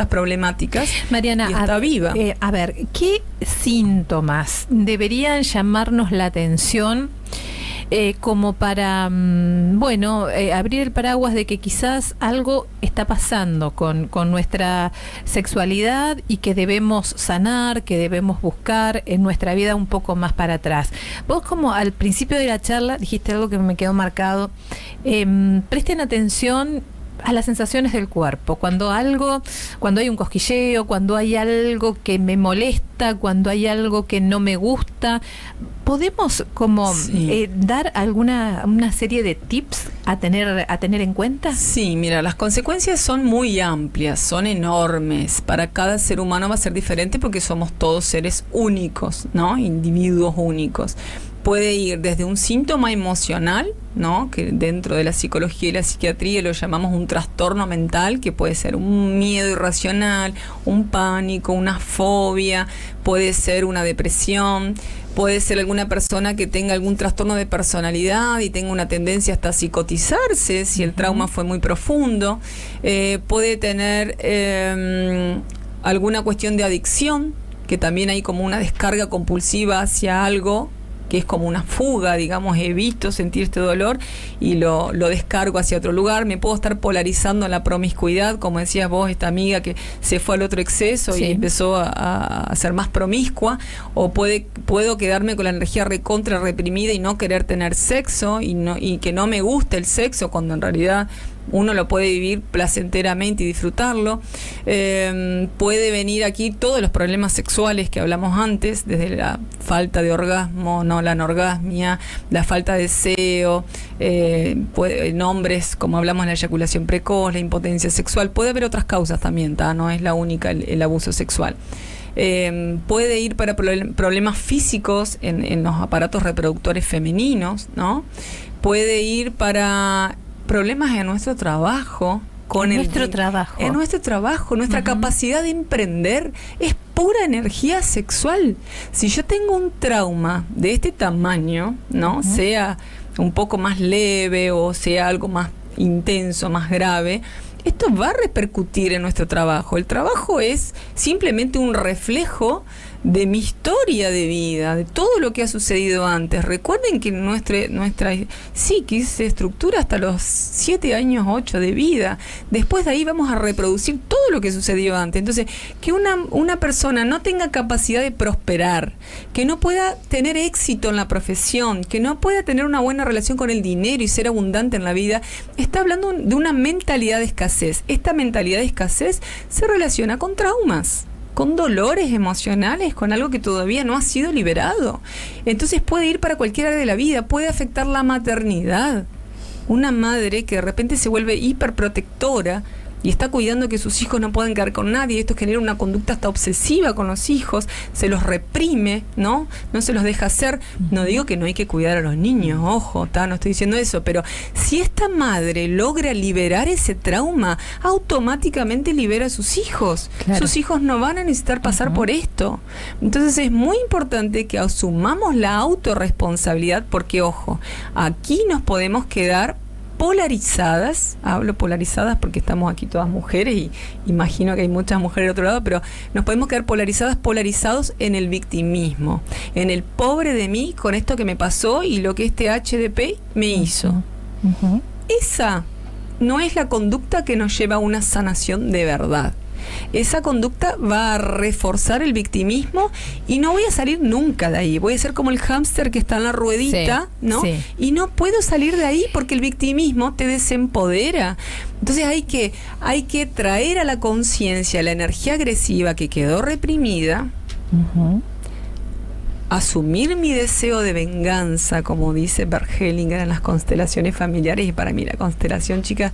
problemáticas. Mariana, y está viva. A ver, ¿qué síntomas deberían llamarnos la atención como para, abrir el paraguas de que quizás algo está pasando con nuestra sexualidad y que debemos sanar, que debemos buscar en nuestra vida un poco más para atrás? Vos, como al principio de la charla dijiste algo que me quedó marcado, presten atención a las sensaciones del cuerpo, cuando hay un cosquilleo, cuando hay algo que me molesta, cuando hay algo que no me gusta. ¿Podemos dar una serie de tips a tener en cuenta? Sí, mira, las consecuencias son muy amplias, son enormes. Para cada ser humano va a ser diferente porque somos todos seres únicos, ¿no? Individuos únicos. Puede ir desde un síntoma emocional, ¿no? Que dentro de la psicología y la psiquiatría lo llamamos un trastorno mental, que puede ser un miedo irracional, un pánico, una fobia, puede ser una depresión, puede ser alguna persona que tenga algún trastorno de personalidad y tenga una tendencia hasta a psicotizarse si el trauma fue muy profundo, puede tener alguna cuestión de adicción, que también hay como una descarga compulsiva hacia algo que es como una fuga, digamos, evito sentir este dolor y lo descargo hacia otro lugar. Me puedo estar polarizando en la promiscuidad, como decías vos, esta amiga que se fue al otro exceso y empezó a ser más promiscua, o puedo quedarme con la energía recontra reprimida y no querer tener sexo y que no me gusta el sexo, cuando en realidad uno lo puede vivir placenteramente y disfrutarlo. Puede venir aquí todos los problemas sexuales que hablamos antes, desde la falta de orgasmo, no la anorgasmia, la falta de deseo, nombres como hablamos, la eyaculación precoz, la impotencia sexual. Puede haber otras causas también, no es la única el abuso sexual. Puede ir para problemas físicos en los aparatos reproductores femeninos, ¿no? Puede ir para problemas en nuestro trabajo, nuestra capacidad de emprender es pura energía sexual. Si yo tengo un trauma de este tamaño, ¿no? Sea un poco más leve o sea algo más intenso, más grave, esto va a repercutir en nuestro trabajo. El trabajo es simplemente un reflejo de mi historia de vida, de todo lo que ha sucedido antes. Recuerden que nuestra psiquis se estructura hasta los 7 años, 8 de vida. Después de ahí vamos a reproducir todo lo que sucedió antes. Entonces, que una persona no tenga capacidad de prosperar, que no pueda tener éxito en la profesión, que no pueda tener una buena relación con el dinero y ser abundante en la vida, está hablando de una mentalidad de escasez. Esta mentalidad de escasez se relaciona con traumas, con dolores emocionales, con algo que todavía no ha sido liberado. Entonces puede ir para cualquier área de la vida, puede afectar la maternidad. Una madre que de repente se vuelve hiperprotectora y está cuidando que sus hijos no puedan quedar con nadie, esto genera una conducta hasta obsesiva con los hijos, se los reprime, ¿no? No se los deja hacer. No digo que no hay que cuidar a los niños, ojo, no estoy diciendo eso, pero si esta madre logra liberar ese trauma, automáticamente libera a sus hijos. Claro. Sus hijos no van a necesitar pasar por esto. Entonces es muy importante que asumamos la autorresponsabilidad, porque, ojo, aquí nos podemos quedar polarizadas, hablo polarizadas porque estamos aquí todas mujeres y imagino que hay muchas mujeres del otro lado, pero nos podemos quedar polarizados en el victimismo, en el pobre de mí con esto que me pasó y lo que este HDP me hizo. Esa no es la conducta que nos lleva a una sanación de verdad. esa conducta va a reforzar el victimismo y no voy a salir nunca de ahí. Voy a ser como el hámster que está en la ruedita, sí, ¿no? Sí. Y no puedo salir de ahí porque el victimismo te desempodera. Entonces hay que traer a la conciencia la energía agresiva que quedó reprimida, asumir mi deseo de venganza, como dice Bert Hellinger en las constelaciones familiares, y para mí la constelación, chicas,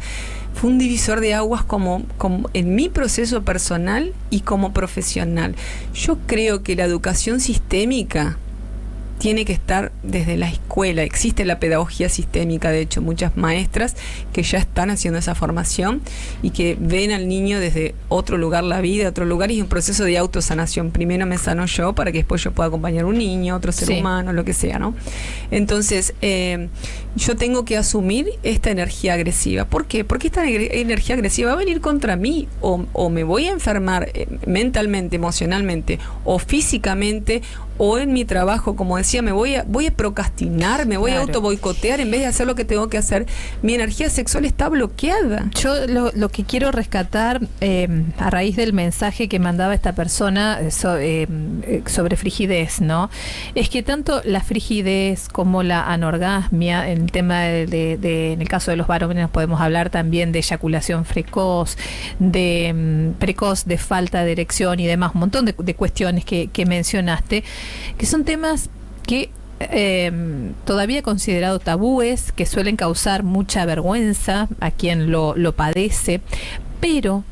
fue un divisor de aguas como en mi proceso personal y como profesional. Yo creo que la educación sistémica tiene que estar desde la escuela. Existe la pedagogía sistémica, de hecho, muchas maestras que ya están haciendo esa formación y que ven al niño desde otro lugar, la vida, otro lugar, y es un proceso de autosanación. Primero me sano yo para que después yo pueda acompañar a un niño, otro ser humano, lo que sea, ¿no? Entonces, yo tengo que asumir esta energía agresiva. ¿Por qué? Porque esta energía agresiva va a venir contra mí, o me voy a enfermar mentalmente, emocionalmente o físicamente, o en mi trabajo, como decía, voy a procrastinar, me voy a auto boicotear en vez de hacer lo que tengo que hacer. Mi energía sexual está bloqueada. Yo lo que quiero rescatar a raíz del mensaje que mandaba esta persona sobre frigidez, ¿no? Es que tanto la frigidez como la anorgasmia, en el tema en el caso de los varones podemos hablar también de eyaculación precoz, de falta de erección y demás, un montón de cuestiones que mencionaste, que son temas que todavía considerado tabúes, que suelen causar mucha vergüenza a quien lo padece, pero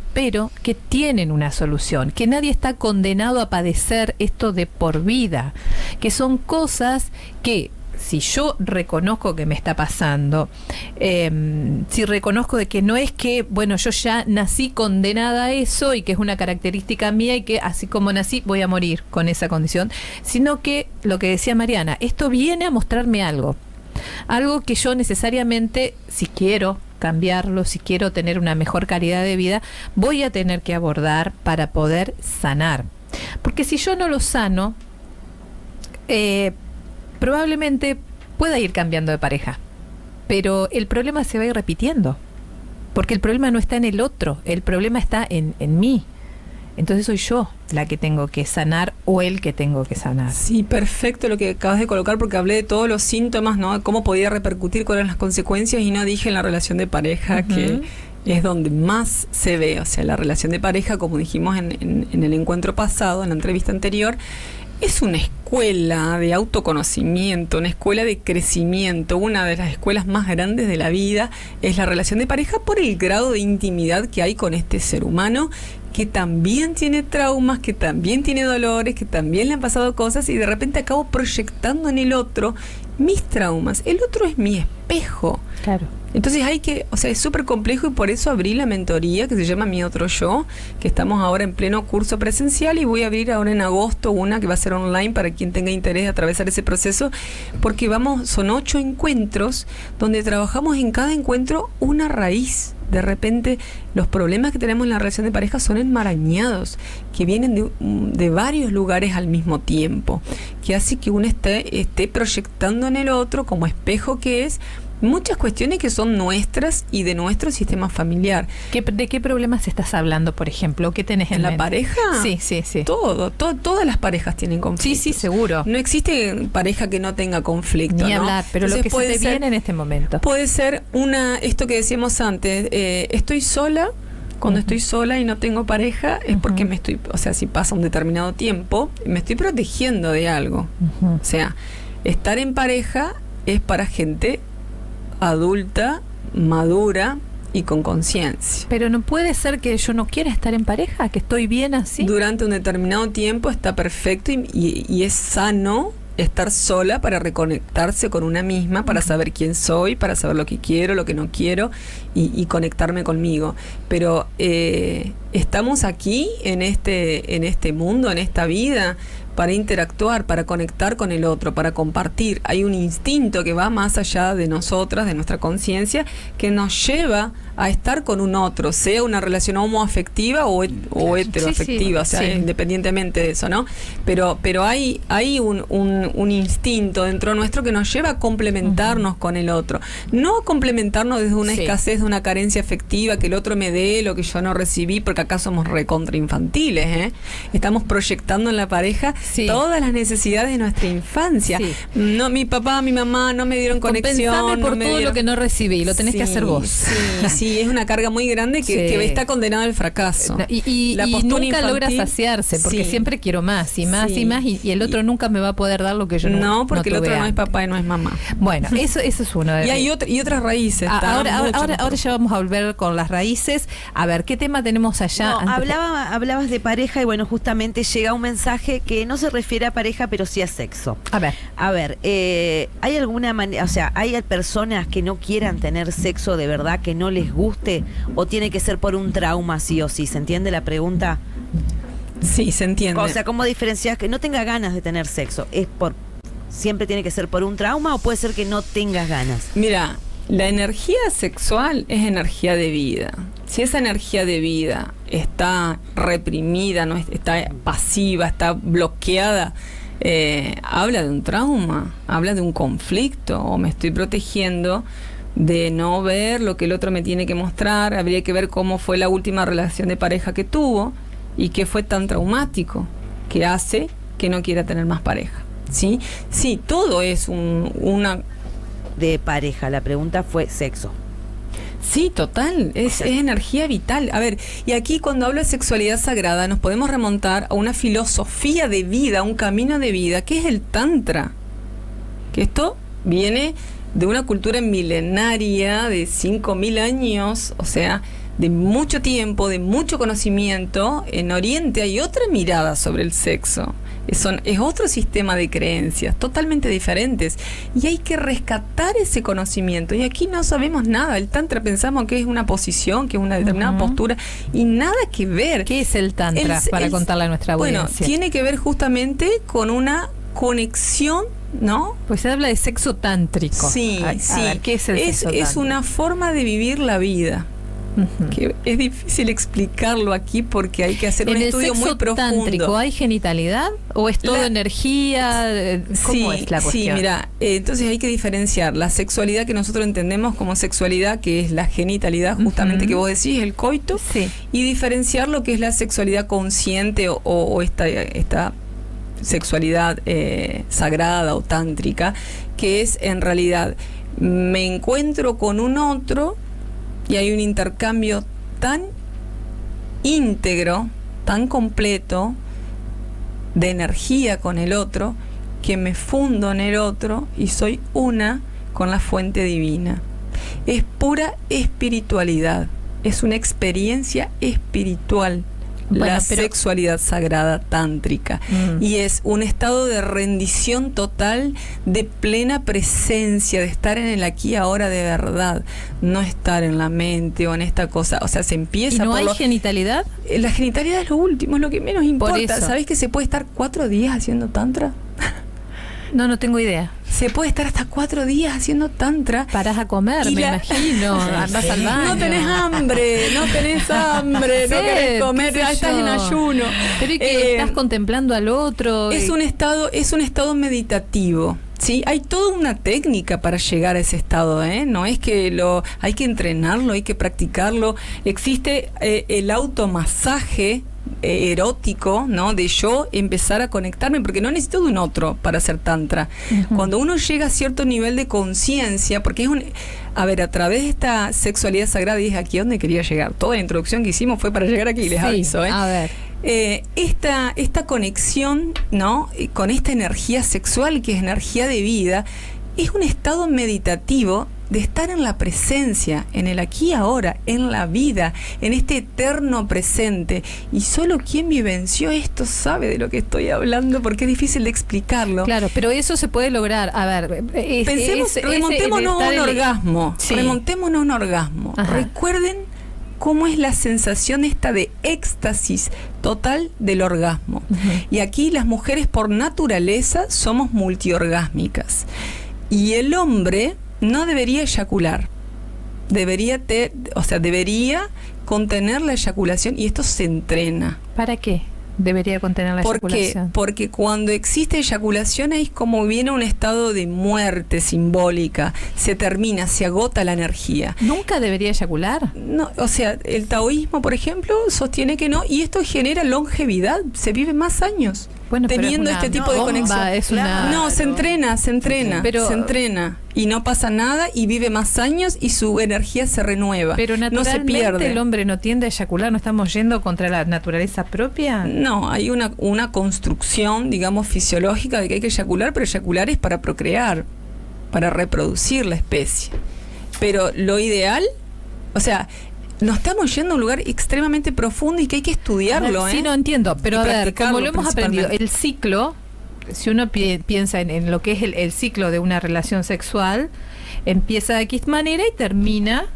que tienen una solución, que nadie está condenado a padecer esto de por vida, que son cosas que, si yo reconozco que me está pasando, si reconozco de que no es que, bueno, yo ya nací condenada a eso y que es una característica mía y que así como nací voy a morir con esa condición, sino que, lo que decía Mariana, esto viene a mostrarme algo que yo necesariamente, si quiero cambiarlo, si quiero tener una mejor calidad de vida, voy a tener que abordar para poder sanar. Porque si yo no lo sano, probablemente pueda ir cambiando de pareja, pero el problema se va a ir repitiendo, porque el problema no está en el otro, el problema está en mí. Entonces soy yo la que tengo que sanar o el que tengo que sanar. Sí, perfecto lo que acabas de colocar, porque hablé de todos los síntomas, ¿no? Cómo podía repercutir, cuáles eran las consecuencias, y no dije en la relación de pareja, que es donde más se ve. O sea, la relación de pareja, como dijimos en el encuentro pasado, en la entrevista anterior, es una escuela de autoconocimiento, una escuela de crecimiento. Una de las escuelas más grandes de la vida es la relación de pareja, por el grado de intimidad que hay con este ser humano, que también tiene traumas, que también tiene dolores, que también le han pasado cosas, y de repente acabo proyectando en el otro mis traumas. El otro es mi espejo. Claro. Entonces es súper complejo, y por eso abrí la mentoría que se llama Mi Otro Yo, que estamos ahora en pleno curso presencial, y voy a abrir ahora en agosto una que va a ser online para quien tenga interés de atravesar ese proceso, porque son 8 encuentros donde trabajamos en cada encuentro una raíz. De repente los problemas que tenemos en la relación de pareja son enmarañados, que vienen de varios lugares al mismo tiempo, que hace que uno esté proyectando en el otro, como espejo que es, muchas cuestiones que son nuestras y de nuestro sistema familiar. ¿De qué problemas estás hablando, por ejemplo? ¿Qué tenés en la mente? pareja? Sí. Todas las parejas tienen conflictos. Sí, seguro. No existe pareja que no tenga conflicto, Ni ¿no? hablar, pero entonces, lo que se te viene en este momento. Puede ser esto que decíamos antes, estoy sola. Cuando estoy sola y no tengo pareja, es porque si pasa un determinado tiempo, me estoy protegiendo de algo. O sea, estar en pareja es para gente adulta, madura y con conciencia. Pero no puede ser que yo no quiera estar en pareja, que estoy bien así. Durante un determinado tiempo está perfecto, y es sano estar sola para reconectarse con una misma, para saber quién soy, para saber lo que quiero, lo que no quiero, y conectarme conmigo. Pero estamos aquí en este mundo, en esta vida, para interactuar, para conectar con el otro, para compartir. Hay un instinto que va más allá de nosotras, de nuestra conciencia, que nos lleva a estar con un otro, sea una relación homoafectiva o heteroafectiva, o sea, independientemente de eso, ¿no? Pero hay un instinto dentro nuestro que nos lleva a complementarnos con el otro. No a complementarnos desde una escasez, de una carencia afectiva, que el otro me dé lo que yo no recibí, porque acá somos recontra infantiles, ¿eh? Estamos proyectando en la pareja todas las necesidades de nuestra infancia. No, mi papá, mi mamá no me dieron conexión. Compensame por no todo lo que no recibí, lo tenés que hacer vos. Sí, es una carga muy grande que está condenada al fracaso. Y nunca infantil, logra saciarse, porque siempre quiero más y más y más, y el otro nunca me va a poder dar lo que yo no porque el otro tuve no es antes. papá y no es mamá. Bueno, eso es uno. Y otras raíces. Ahora ya vamos a volver con las raíces. A ver, ¿qué tema tenemos allá? Hablabas de pareja y bueno, justamente llega un mensaje que no se refiere a pareja, pero sí a sexo. A ver, ¿hay alguna manera, o sea, hay personas que no quieran tener sexo de verdad, que no les guste, o tiene que ser por un trauma sí o sí? ¿Se entiende la pregunta? Sí, se entiende. O sea, ¿cómo diferencias que no tenga ganas de tener sexo? ¿Siempre tiene que ser por un trauma o puede ser que no tengas ganas? Mira, la energía sexual es energía de vida. Si esa energía de vida está reprimida, no está pasiva, está bloqueada, habla de un trauma, habla de un conflicto, o me estoy protegiendo de no ver lo que el otro me tiene que mostrar. Habría que ver cómo fue la última relación de pareja que tuvo y qué fue tan traumático que hace que no quiera tener más pareja. Sí, todo es una... De pareja, la pregunta fue sexo. Sí, total, es energía vital. A ver, y aquí cuando hablo de sexualidad sagrada nos podemos remontar a una filosofía de vida, un camino de vida, que es el Tantra. Que esto viene de una cultura milenaria de 5.000 años, o sea, de mucho tiempo, de mucho conocimiento. En Oriente hay otra mirada sobre el sexo. Es otro sistema de creencias totalmente diferentes y hay que rescatar ese conocimiento. Y aquí no sabemos nada. El Tantra pensamos que es una posición, que es una determinada postura, y nada que ver. ¿Qué es el Tantra? Para contarle a nuestra audiencia. Bueno, tiene que ver justamente con una conexión, ¿no? Pues se habla de sexo tántrico. Sí. A ver, ¿qué es el sexo tántrico? Es una forma de vivir la vida. Que es difícil explicarlo aquí porque hay que hacer un estudio muy profundo. ¿En el sexo tántrico hay genitalidad o es todo energía? ¿Cómo es la cuestión? Sí, mira, entonces hay que diferenciar la sexualidad que nosotros entendemos como sexualidad, que es la genitalidad, justamente que vos decís, el coito, y diferenciar lo que es la sexualidad consciente o esta sexualidad sagrada o tántrica, que es en realidad me encuentro con un otro y hay un intercambio tan íntegro, tan completo de energía con el otro, que me fundo en el otro y soy una con la fuente divina. Es pura espiritualidad, es una experiencia espiritual. La sexualidad sagrada tántrica, y es un estado de rendición total, de plena presencia, de estar en el aquí y ahora de verdad, no estar en la mente o en esta cosa. O sea, se empieza. ¿Y no hay genitalidad? La genitalidad es lo último, es lo que menos importa. ¿Sabés que se puede estar 4 días haciendo tantra? No tengo idea. Se puede estar hasta 4 días haciendo tantra. Parás a comer, me imagino. Andás al baño. No tenés hambre, no querés comer, ya estás en ayuno. Pero ¿y que estás contemplando al otro? Es un estado meditativo. Sí, hay toda una técnica para llegar a ese estado, ¿eh? No es que hay que entrenarlo, hay que practicarlo. Existe el automasaje erótico, ¿no? De yo empezar a conectarme, porque no necesito de un otro para hacer tantra. Cuando uno llega a cierto nivel de conciencia, porque a través de esta sexualidad sagrada, y es aquí donde quería llegar. Toda la introducción que hicimos fue para llegar aquí, les aviso, ¿eh? A ver. Esta conexión, ¿no? Con esta energía sexual, que es energía de vida, es un estado meditativo de estar en la presencia, en el aquí y ahora, en la vida, en este eterno presente. Y solo quien vivenció esto sabe de lo que estoy hablando, porque es difícil de explicarlo. Claro, pero eso se puede lograr. A ver, remontémonos a un orgasmo. Sí. Remontémonos a un orgasmo. Ajá. Recuerden cómo es la sensación esta de éxtasis total del orgasmo. Y aquí las mujeres por naturaleza somos multiorgásmicas. Y el hombre no debería eyacular. Debería contener la eyaculación, y esto se entrena. ¿Para qué debería contener la eyaculación? Porque cuando existe eyaculación es como viene un estado de muerte simbólica, se termina, se agota la energía. ¿Nunca debería eyacular? No, o sea, el taoísmo, por ejemplo, sostiene que no, y esto genera longevidad, se vive más años. Bueno, teniendo este tipo de conexión. No, se entrena, pero se entrena y no pasa nada y vive más años y su energía se renueva. Pero naturalmente no se pierde. El hombre no tiende a eyacular, ¿no estamos yendo contra la naturaleza propia? No, hay una construcción, digamos, fisiológica de que hay que eyacular, pero eyacular es para procrear, para reproducir la especie. Pero lo ideal, o sea, nos estamos yendo a un lugar extremadamente profundo y que hay que estudiarlo. Sí, no entiendo, pero a ver, como lo hemos aprendido, el ciclo, si uno piensa en lo que es el ciclo de una relación sexual, empieza de X manera y termina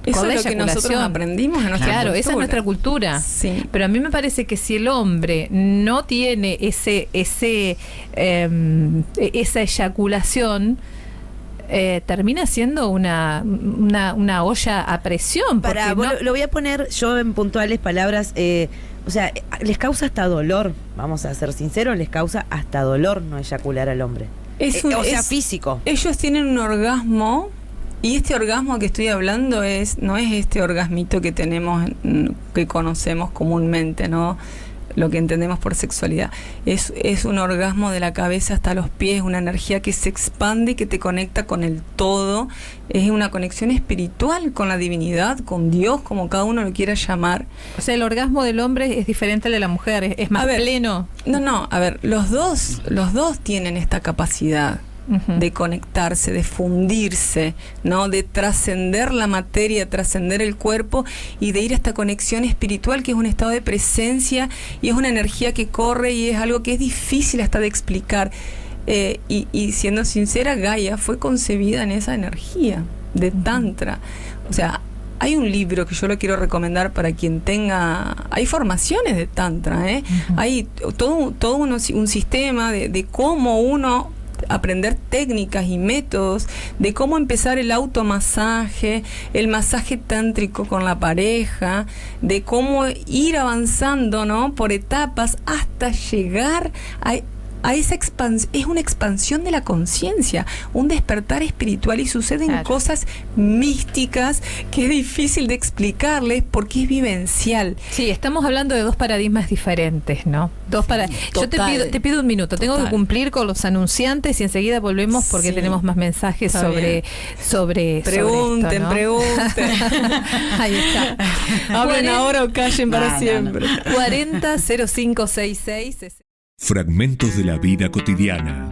eso con la es lo que nosotros aprendimos en nuestra cultura. Claro, esa es nuestra cultura. Sí. Pero a mí me parece que si el hombre no tiene esa eyaculación, termina siendo una olla a presión. Lo voy a poner yo en puntuales palabras. O sea, les causa hasta dolor, vamos a ser sinceros, les causa hasta dolor no eyacular al hombre. Físico. Ellos tienen un orgasmo, y este orgasmo que estoy hablando no es este orgasmito que tenemos, que conocemos comúnmente, ¿no? Lo que entendemos por sexualidad. Es un orgasmo de la cabeza hasta los pies, una energía que se expande y que te conecta con el todo. Es una conexión espiritual con la divinidad, con Dios, como cada uno lo quiera llamar. O sea, el orgasmo del hombre es diferente al de la mujer, es más pleno. No, a ver, los dos tienen esta capacidad. De conectarse, de fundirse, ¿no? De trascender la materia, trascender el cuerpo y de ir a esta conexión espiritual que es un estado de presencia y es una energía que corre y es algo que es difícil hasta de explicar. Y siendo sincera, Gaia fue concebida en esa energía de Tantra. O sea, hay un libro que yo lo quiero recomendar para quien tenga... Hay formaciones de Tantra, Hay todo un sistema de cómo uno... aprender técnicas y métodos de cómo empezar el automasaje, el masaje tántrico con la pareja, de cómo ir avanzando, ¿no? Por etapas hasta llegar a esa expansión. Es una expansión de la conciencia, un despertar espiritual y suceden cosas místicas que es difícil de explicarles porque es vivencial. Sí, estamos hablando de dos paradigmas diferentes, ¿no? Yo te pido un minuto, tengo que cumplir con los anunciantes y enseguida volvemos porque tenemos más mensajes sobre pregunten, ¿no? Pregunten. Ahí está. Hablen ahora o callen para siempre. 400566. Fragmentos de la vida cotidiana.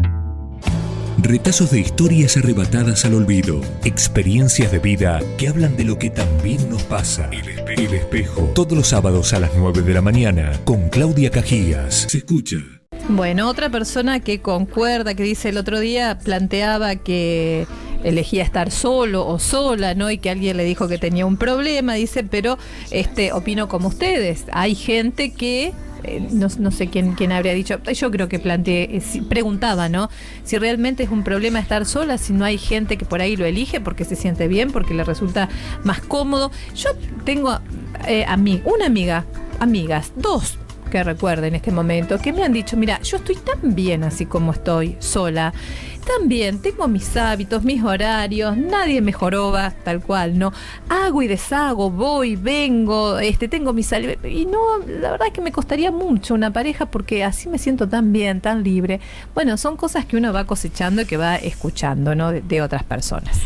Retazos de historias arrebatadas al olvido. Experiencias de vida que hablan de lo que también nos pasa. El espejo. Todos los sábados a las 9 de la mañana con Claudia Cajías. Se escucha. Bueno, otra persona que concuerda, que dice el otro día, planteaba que elegía estar solo o sola, ¿no? Y que alguien le dijo que tenía un problema, dice, pero opino como ustedes. Hay gente que no sé quién habría dicho, yo creo que preguntaba, ¿no? Si realmente es un problema estar sola, si no hay gente que por ahí lo elige porque se siente bien, porque le resulta más cómodo. Yo tengo amigas, dos que recuerdo en este momento, que me han dicho, mira, yo estoy tan bien así como estoy, sola, también tengo mis hábitos, mis horarios, nadie me joroba, tal cual, ¿no? Hago y deshago, voy, vengo, tengo mi salud, y no, la verdad es que me costaría mucho una pareja porque así me siento tan bien, tan libre. Bueno, son cosas que uno va cosechando y que va escuchando, ¿no? de otras personas.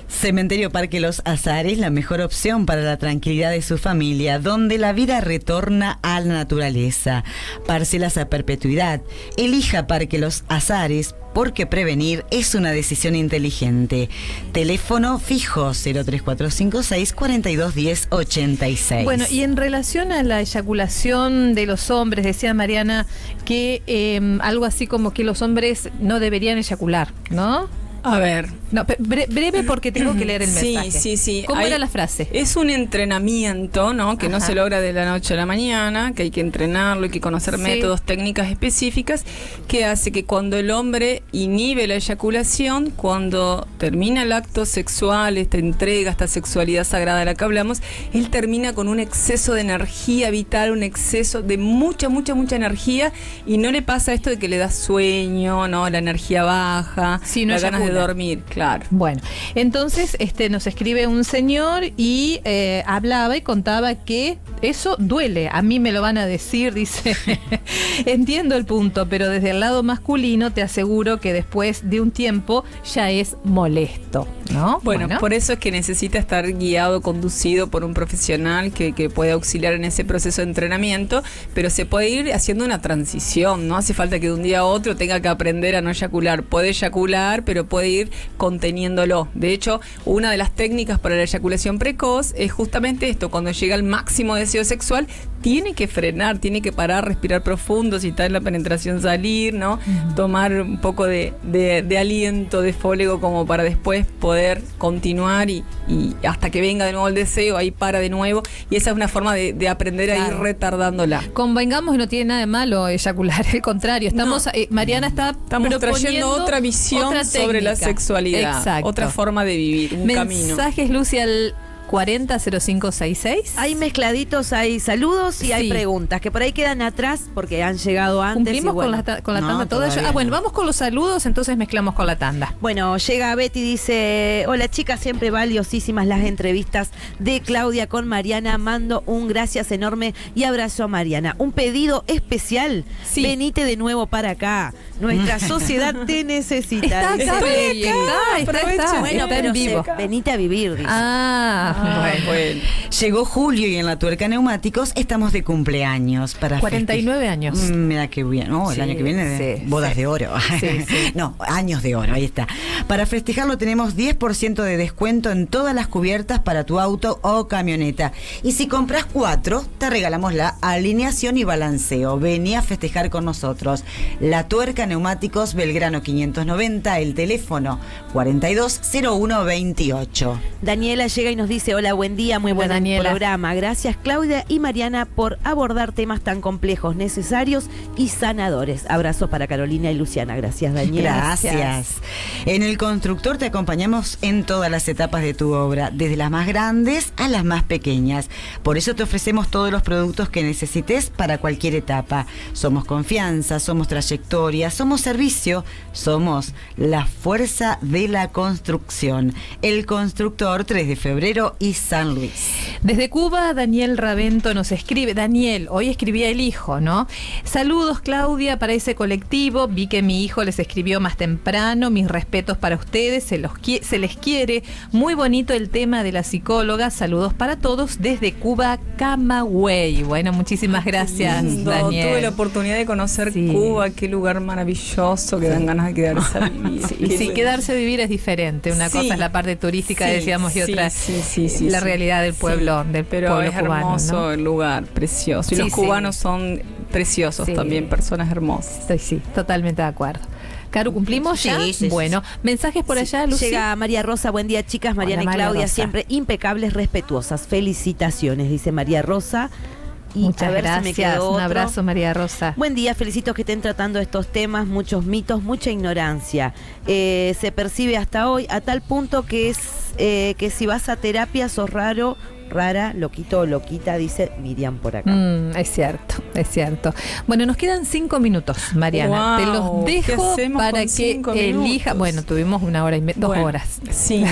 Cementerio Parque Los Azares, la mejor opción para la tranquilidad de su familia, donde la vida retorna a la naturaleza. Parcelas a perpetuidad. Elija Parque Los Azares, porque prevenir es una decisión inteligente. Teléfono fijo 03456 421086. Bueno, y en relación a la eyaculación de los hombres, decía Mariana que algo así como que los hombres no deberían eyacular, ¿no? A ver. No, breve porque tengo que leer el mensaje. Sí. ¿Cómo era la frase? Es un entrenamiento, ¿no? Que no se logra de la noche a la mañana, que hay que entrenarlo, hay que conocer métodos, técnicas específicas, que hace que cuando el hombre inhibe la eyaculación, cuando termina el acto sexual, esta entrega, esta sexualidad sagrada de la que hablamos, él termina con un exceso de energía vital, un exceso de mucha energía, y no le pasa esto de que le da sueño, ¿no? La energía baja, no las ganas de dormir, claro. Bueno, entonces nos escribe un señor y hablaba y contaba que eso duele. A mí me lo van a decir, dice. Entiendo el punto, pero desde el lado masculino te aseguro que después de un tiempo ya es molesto, ¿no? Bueno, por eso es que necesita estar guiado, conducido por un profesional que pueda auxiliar en ese proceso de entrenamiento, pero se puede ir haciendo una transición, no hace falta que de un día a otro tenga que aprender a no eyacular. Puede eyacular, pero puede ir conteniéndolo. De hecho, una de las técnicas para la eyaculación precoz es justamente esto: cuando llega al máximo deseo sexual, tiene que frenar, tiene que parar, respirar profundo, si está en la penetración salir, ¿no? Tomar un poco de aliento, de fólego, como para después poder continuar y hasta que venga de nuevo el deseo, ahí para de nuevo, y esa es una forma de aprender a ir retardándola. Convengamos que no tiene nada de malo eyacular, al contrario, estamos Mariana estamos trayendo otra visión, otra sobre la sexualidad. Exacto. Otra forma de vivir, un camino. Mensajes, Lucia, al 400566. Hay mezcladitos, hay saludos y hay preguntas que por ahí quedan atrás porque han llegado antes. ¿Cumplimos con la tanda toda? Bueno, vamos con los saludos, entonces mezclamos con la tanda. Bueno, llega Betty, dice: hola chicas, siempre valiosísimas las entrevistas de Claudia con Mariana. Mando un gracias enorme y abrazo a Mariana. Un pedido especial. Venite de nuevo para acá. Nuestra sociedad te necesita. Está Bueno, pero en vivo. Venite a vivir, dice. Bueno. Llegó julio y en la Tuerca Neumáticos estamos de cumpleaños. Para 49 años. Mira qué bien. El año que viene bodas de oro. No, años de oro, ahí está. Para festejarlo tenemos 10% de descuento en todas las cubiertas para tu auto o camioneta. Y si compras 4, te regalamos la alineación y balanceo. Vení a festejar con nosotros. La Tuerca Neumáticos, Belgrano 590, el teléfono 420128. Daniela llega y nos dice: hola, buen día, muy buen programa. Gracias Claudia y Mariana por abordar temas tan complejos, necesarios y sanadores. Abrazos para Carolina y Luciana. Gracias, Daniela. Gracias. En El Constructor te acompañamos en todas las etapas de tu obra, desde las más grandes a las más pequeñas. Por eso te ofrecemos todos los productos que necesites para cualquier etapa. Somos confianza, somos trayectoria, somos servicio, somos la fuerza de la construcción. El Constructor, 3 de febrero y San Luis. Desde Cuba, Daniel Ravento nos escribe. Daniel, hoy escribía el hijo, ¿no? Saludos, Claudia, para ese colectivo. Vi que mi hijo les escribió más temprano. Mis respetos para ustedes, se les quiere. Muy bonito el tema de la psicóloga. Saludos para todos desde Cuba, Camagüey. Bueno, muchísimas gracias, Daniel. Tuve la oportunidad de conocer Cuba, qué lugar maravilloso, que dan ganas de quedarse a vivir. Quedarse a vivir es diferente. Una cosa es la parte turística, decíamos, y otra la realidad del pueblo, del pueblo es cubano, hermoso, ¿no? El lugar, precioso. Y los cubanos son preciosos también, personas hermosas. Sí, totalmente de acuerdo. Caro, ¿cumplimos ya? Bueno, mensajes por allá, Lucy. Llega María Rosa, buen día chicas, Mariana y Claudia, siempre impecables, respetuosas. Felicitaciones, dice María Rosa. Y muchas gracias, un abrazo, María Rosa. Buen día, felicito que estén tratando estos temas, muchos mitos, mucha ignorancia. Se percibe hasta hoy a tal punto que si vas a terapia sos rara, loquito o loquita, dice Miriam por acá. Es cierto. Bueno, nos quedan 5 minutos, Mariana. Te los dejo para que elija. Bueno, tuvimos 1 hora y 2 horas. Sí.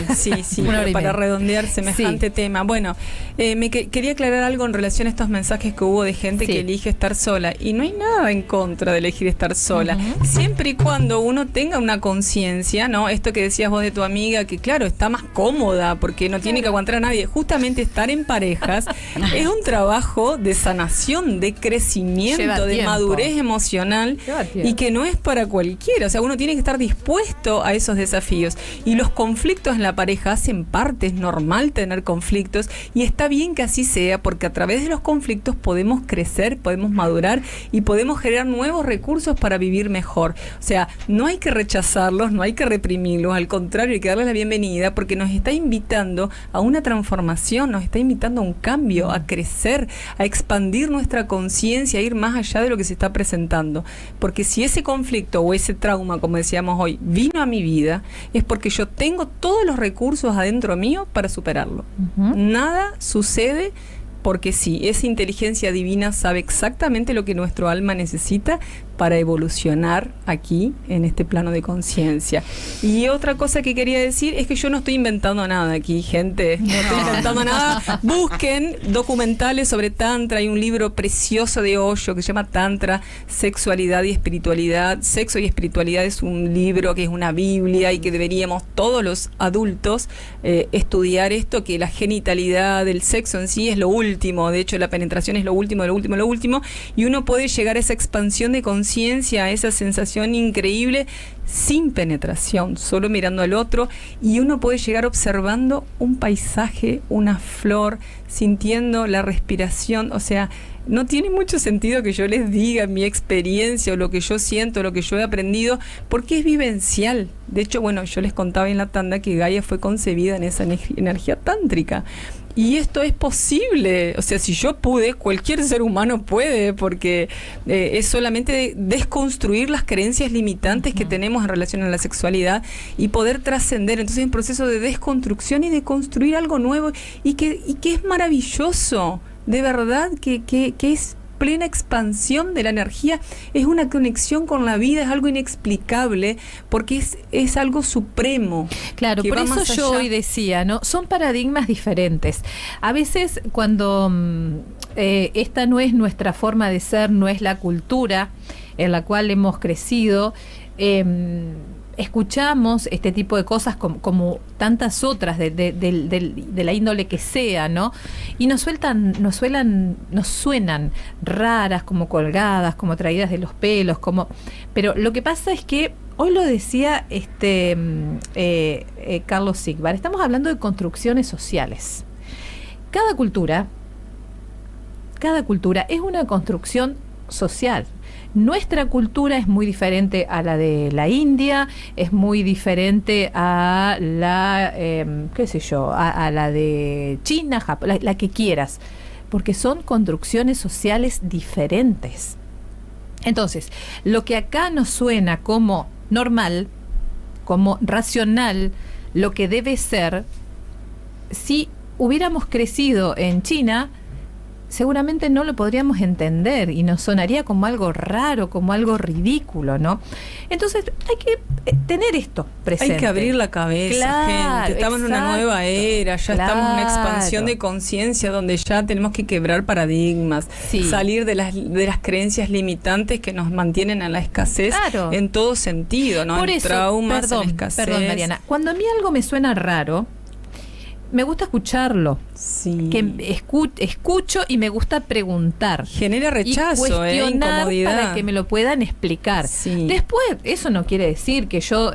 para redondear semejante tema. Bueno, quería aclarar algo en relación a estos mensajes que hubo de gente que elige estar sola. Y no hay nada en contra de elegir estar sola. Siempre y cuando uno tenga una conciencia, ¿no? Esto que decías vos de tu amiga, que claro, está más cómoda porque no tiene que aguantar a nadie. Justamente estar en parejas es un trabajo de sanación, de crecimiento crecimiento, de madurez emocional y que no es para cualquiera. O sea, uno tiene que estar dispuesto a esos desafíos. Y los conflictos en la pareja hacen parte, es normal tener conflictos y está bien que así sea, porque a través de los conflictos podemos crecer, podemos madurar y podemos generar nuevos recursos para vivir mejor. O sea, no hay que rechazarlos, no hay que reprimirlos, al contrario, hay que darles la bienvenida porque nos está invitando a una transformación, nos está invitando a un cambio, a crecer, a expandir nuestra conciencia, a ir más allá de lo que se está presentando. Porque si ese conflicto o ese trauma, como decíamos hoy, vino a mi vida, es porque yo tengo todos los recursos adentro mío para superarlo. Nada sucede porque sí, esa inteligencia divina sabe exactamente lo que nuestro alma necesita para evolucionar aquí en este plano de conciencia. Y otra cosa que quería decir es que yo no estoy inventando nada aquí, gente. No estoy inventando nada. Busquen documentales sobre Tantra. Hay un libro precioso de Osho que se llama Tantra, Sexualidad y Espiritualidad. Sexo y Espiritualidad es un libro que es una Biblia y que deberíamos todos los adultos estudiar esto, que la genitalidad, el sexo en sí es lo último. De hecho, la penetración es lo último, y uno puede llegar a esa expansión de conciencia, a esa sensación increíble sin penetración, solo mirando al otro, y uno puede llegar observando un paisaje, una flor, sintiendo la respiración. O sea, no tiene mucho sentido que yo les diga mi experiencia o lo que yo siento, lo que yo he aprendido, porque es vivencial. De hecho, bueno, yo les contaba en la tanda que Gaia fue concebida en esa energía tántrica. Y esto es posible, o sea, si yo pude, cualquier ser humano puede, porque es solamente desconstruir las creencias limitantes que tenemos en relación a la sexualidad y poder trascender. Entonces es un proceso de desconstrucción y de construir algo nuevo y que es maravilloso, de verdad, que es plena expansión de la energía, es una conexión con la vida, es algo inexplicable, porque es algo supremo. Claro, por eso yo hoy decía, ¿no? Son paradigmas diferentes. A veces cuando esta no es nuestra forma de ser, no es la cultura en la cual hemos crecido, escuchamos este tipo de cosas como tantas otras de la índole que sea, ¿no? Y nos suenan raras, como colgadas, como traídas de los pelos, pero lo que pasa es que hoy lo decía Carlos Sigvar, estamos hablando de construcciones sociales. Cada cultura es una construcción social. Nuestra cultura es muy diferente a la de la India, es muy diferente a la, a la de China, Japón, la que quieras, porque son construcciones sociales diferentes. Entonces, lo que acá nos suena como normal, como racional, lo que debe ser, si hubiéramos crecido en China, seguramente no lo podríamos entender y nos sonaría como algo raro, como algo ridículo, ¿no? Entonces hay que tener esto presente. Hay que abrir la cabeza, claro, gente. Estamos en una nueva era, ya estamos en una expansión de conciencia donde ya tenemos que quebrar paradigmas, salir de las creencias limitantes que nos mantienen a la escasez en todo sentido, ¿no? Por en eso, traumas, en escasez. Perdón, Mariana. Cuando a mí algo me suena raro, me gusta escucharlo, que escucho y me gusta preguntar. Genera rechazo, y cuestionar incomodidad. Para que me lo puedan explicar. Después, eso no quiere decir que yo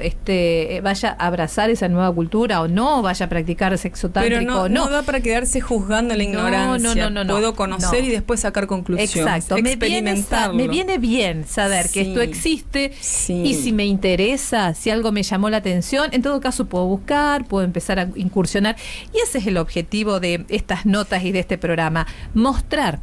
vaya a abrazar esa nueva cultura o no, vaya a practicar sexo tántrico o no. No da para quedarse juzgando la ignorancia. No. Puedo conocer y después sacar conclusiones. Exacto. Experimentarlo. Me viene bien saber que esto existe y si me interesa, si algo me llamó la atención, en todo caso puedo buscar, puedo empezar a incursionar. Y ese es el objetivo de estas notas y de este programa, mostrar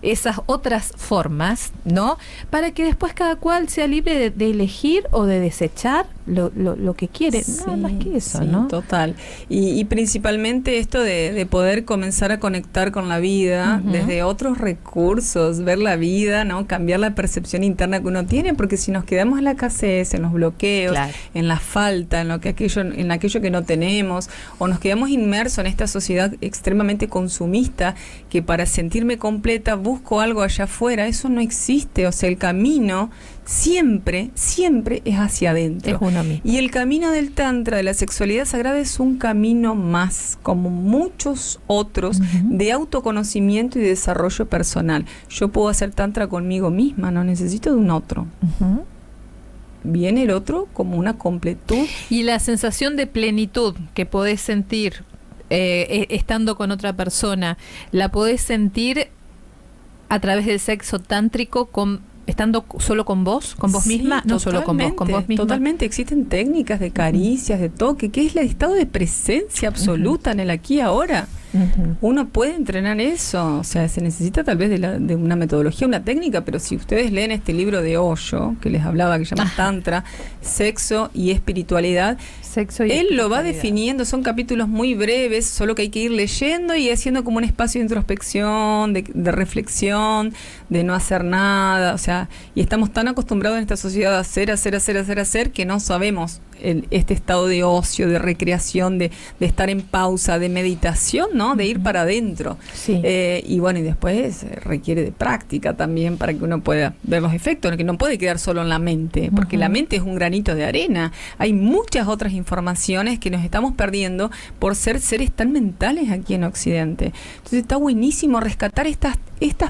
esas otras formas, ¿no? Para que después cada cual sea libre de elegir o de desechar lo que quiere, nada más que eso, ¿no? Total. Y principalmente esto de poder comenzar a conectar con la vida desde otros recursos, ver la vida, ¿no? Cambiar la percepción interna que uno tiene, porque si nos quedamos en la escasez, en los bloqueos, en la falta, en aquello que no tenemos, o nos quedamos inmersos en esta sociedad extremadamente consumista, que para sentirme completa busco algo allá afuera, eso no existe. O sea, el camino siempre es hacia adentro. Es uno mismo. Y el camino del Tantra, de la sexualidad sagrada, es un camino más, como muchos otros, de autoconocimiento y de desarrollo personal. Yo puedo hacer Tantra conmigo misma, no necesito de un otro. Viene el otro como una completud. Y la sensación de plenitud que podés sentir estando con otra persona, la podés sentir a través del sexo tántrico estando solo con vos misma, no solo con vos misma. Totalmente, existen técnicas de caricias, de toque, que es el estado de presencia absoluta en el aquí y ahora. Uno puede entrenar eso, o sea, se necesita tal vez de una metodología, una técnica, pero si ustedes leen este libro de Osho, que les hablaba, que se llama Tantra, Sexo y Espiritualidad, él lo va definiendo, son capítulos muy breves, solo que hay que ir leyendo y haciendo como un espacio de introspección, de reflexión, de no hacer nada, o sea, y estamos tan acostumbrados en esta sociedad a hacer, que no sabemos este estado de ocio, de recreación, de estar en pausa, de meditación, ¿no? De ir para adentro. Sí. Y bueno, y después requiere de práctica también para que uno pueda ver los efectos, que no puede quedar solo en la mente, porque la mente es un granito de arena. Hay muchas otras informaciones que nos estamos perdiendo por ser seres tan mentales aquí en Occidente. Entonces está buenísimo rescatar estas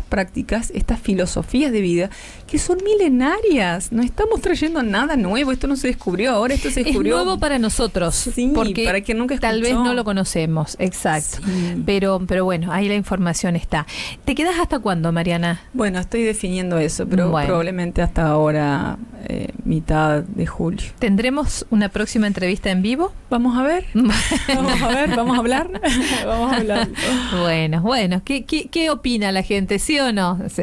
prácticas, estas filosofías de vida que son milenarias. No estamos trayendo nada nuevo, esto no se descubrió ahora, esto se descubrió. Es nuevo para nosotros, sí, porque para quien nunca escuchó. Tal vez no lo conocemos, exacto. Sí. Pero bueno, ahí la información está. ¿Te quedas hasta cuándo, Mariana? Bueno, estoy definiendo eso, pero probablemente hasta ahora, mitad de julio. ¿Tendremos una próxima entrevista en vivo? Vamos a ver. Vamos a hablar. Bueno, ¿qué opina la gente? ¿Sí o no? Sí.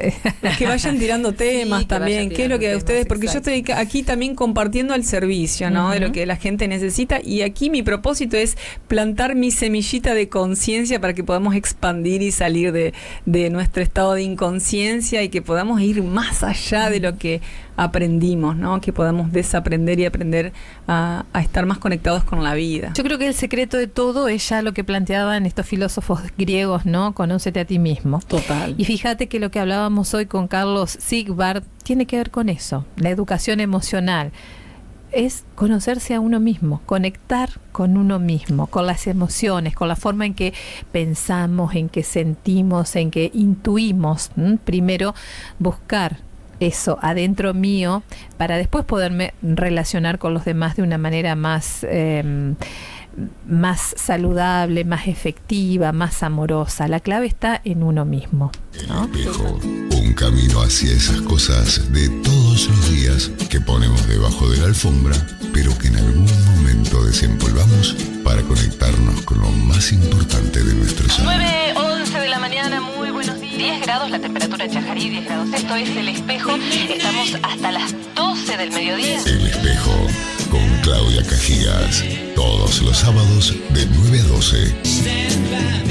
Que vayan tirando temas también. ¿Qué es lo que a ustedes? Porque yo estoy aquí también compartiendo el servicio, ¿no? De lo que la gente necesita. Y aquí mi propósito es plantar mi semillita de conciencia para que podamos expandir y salir de nuestro estado de inconsciencia y que podamos ir más allá de lo que aprendimos, ¿no? Que podamos desaprender y aprender a estar más conectados con la vida. Yo creo que el secreto de todo es ya lo que planteaban estos filósofos griegos, ¿no? Conócete a ti mismo. Total. Y fíjate que lo que hablábamos hoy con Carlos Sigvard tiene que ver con eso, la educación emocional. Es conocerse a uno mismo, conectar con uno mismo, con las emociones, con la forma en que pensamos, en que sentimos, en que intuimos. Primero buscar eso adentro mío para después poderme relacionar con los demás de una manera más saludable, más efectiva, más amorosa. La clave está en uno mismo, ¿no? El espejo, un camino hacia esas cosas de todos los días que ponemos debajo de la alfombra, pero que en algún momento desempolvamos para conectarnos con lo más importante de nuestro ser. 9:11 de la mañana, muy buenos días. 10 grados la temperatura en Chajarí, 10 grados. Esto es El Espejo. Estamos hasta las 12 del mediodía. El Espejo, con Claudia Cajigas, todos los sábados de 9 a 12.